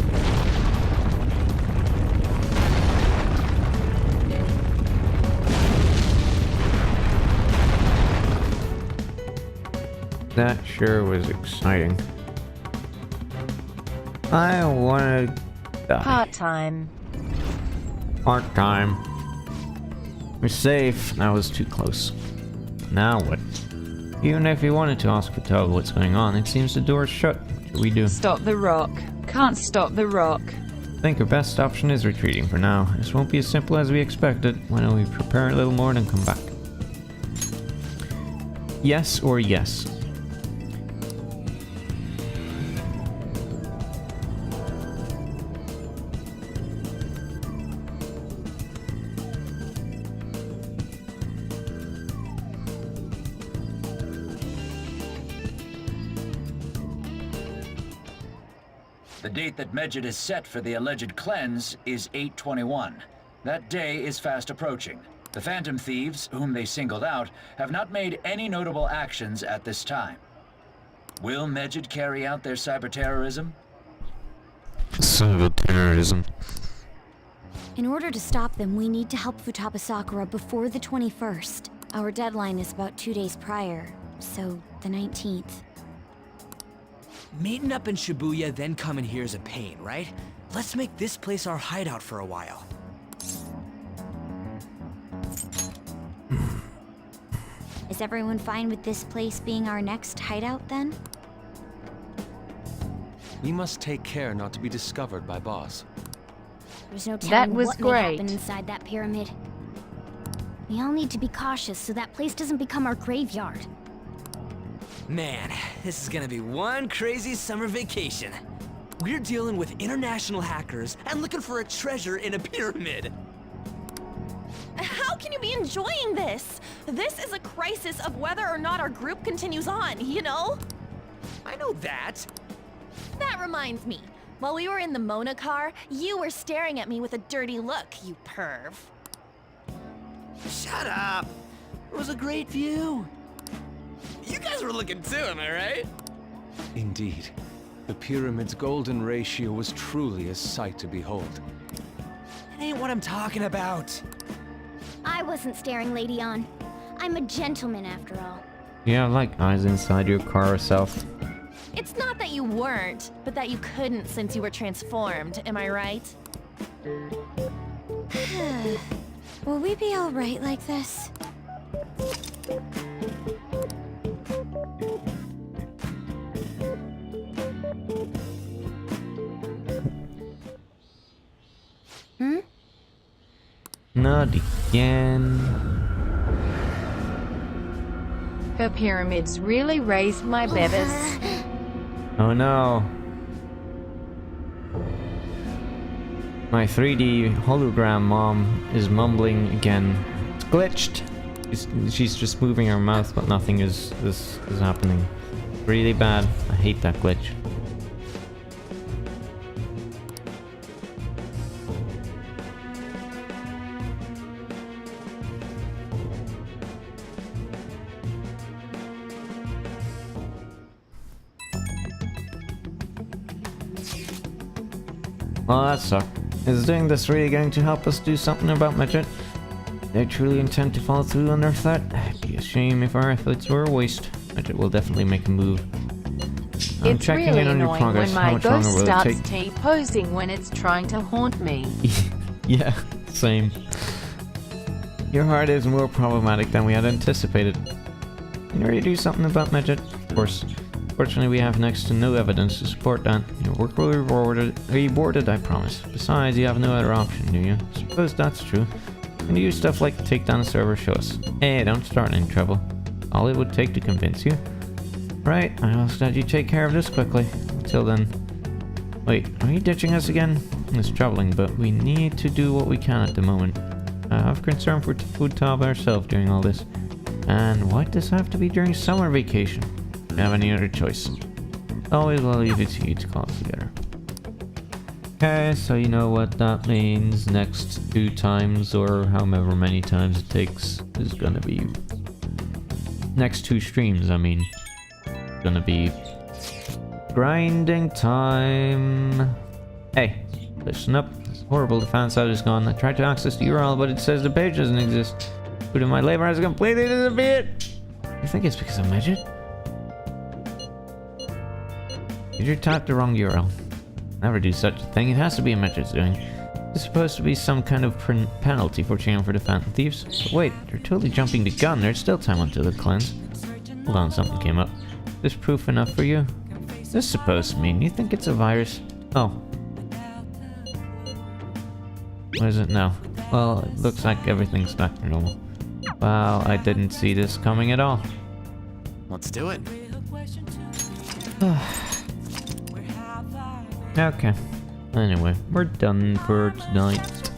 That sure was exciting. I wanna die. Part-time. Part-time. We're safe. That was too close. Now what? Even if you wanted to ask Futaba what's going on, it seems the door's shut. What should we do? Stop the rock. Can't stop the rock. I think our best option is retreating for now. This won't be as simple as we expected. Why don't we prepare a little more and then come back? Yes or yes? The date that Medjed is set for the alleged cleanse is 8/21. That day is fast approaching. The Phantom Thieves, whom they singled out, have not made any notable actions at this time. Will Medjed carry out their cyber-terrorism? Cyber-terrorism. In order to stop them, we need to help Futaba Sakura before the 21st. Our deadline is about 2 days prior, so the 19th. Meeting up in Shibuya, then coming here is a pain, right? Let's make this place our hideout for a while. Is everyone fine with this place being our next hideout, then? We must take care not to be discovered by Boss. There's no That telling was what may great. happen inside that pyramid. We all need to be cautious so that place doesn't become our graveyard. Man, this is gonna be one crazy summer vacation. We're dealing with international hackers and looking for a treasure in a pyramid. How can you be enjoying this? This is a crisis of whether or not our group continues on, you know? I know that. That reminds me. While we were in the Mona car, you were staring at me with a dirty look, you perv. Shut up. It was a great view. You guys were looking too, am I right? Indeed. The pyramid's golden ratio was truly a sight to behold. That ain't what I'm talking about. I wasn't staring Lady On. I'm a gentleman after all. You have like eyes inside your car herself. It's not that you weren't, but that you couldn't since you were transformed, am I right? Will we be alright like this? Not again. Her pyramids really raised my bevis. Oh no. My 3D hologram mom is mumbling again. It's glitched. She's just moving her mouth, but nothing is happening. Really bad. I hate that glitch. Well, that sucked. Is doing this really going to help us do something about Midget? They truly intend to follow through on their threat? It'd be a shame if our efforts were a waste. Midget will definitely make a move. I'm It's checking really in on your annoying progress. when How my much longer ghost will it starts take? T-posing when it's trying to haunt me. Yeah, same. Your heart is more problematic than we had anticipated. Can you really do something about Midget? Of course. Fortunately, we have next to no evidence to support that. Your work will be rewarded, I promise. Besides, you have no other option, do you? Suppose that's true. Can you do stuff like take down the server, show us? Hey, don't start any trouble. All it would take to convince you. Right, I ask that you take care of this quickly. Until then... Wait, are you ditching us again? It's troubling, but we need to do what we can at the moment. I have concern for Futaba herself during all this. And why does this have to be during summer vacation? Do you have any other choice? Always will leave it to you to call us together. Okay, so you know what that means. Next 2 times, or however many times it takes, is gonna be... Next 2 streams, I mean. Gonna be... grinding time. Hey, listen up. It's horrible, the fan site is gone. I tried to access the URL, but it says the page doesn't exist. Food of my labor has completely disappeared. You think it's because of Midget? Did you type the wrong URL? Never do such a thing. It has to be a Midget's doing. It's supposed to be some kind of penalty for cheering for the Phantom Thieves. But wait, they're totally jumping the gun. There's still time until the cleanse. Hold on, something came up. Is this proof enough for you? What's this supposed to mean? You think it's a virus? Oh. What is it now? Well, it looks like everything's back to normal. Wow, I didn't see this coming at all. Let's do it. Okay. Anyway, we're done for tonight.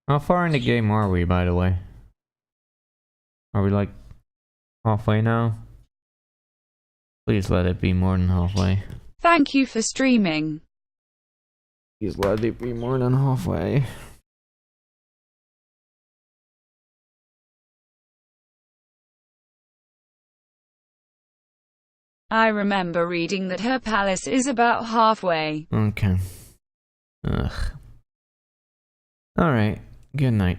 How far in the game are we, by the way? Are we like halfway now? Please let it be more than halfway. Thank you for streaming. Please let it be more than halfway. I remember reading that her palace is about halfway. Okay. Ugh. Alright, good night.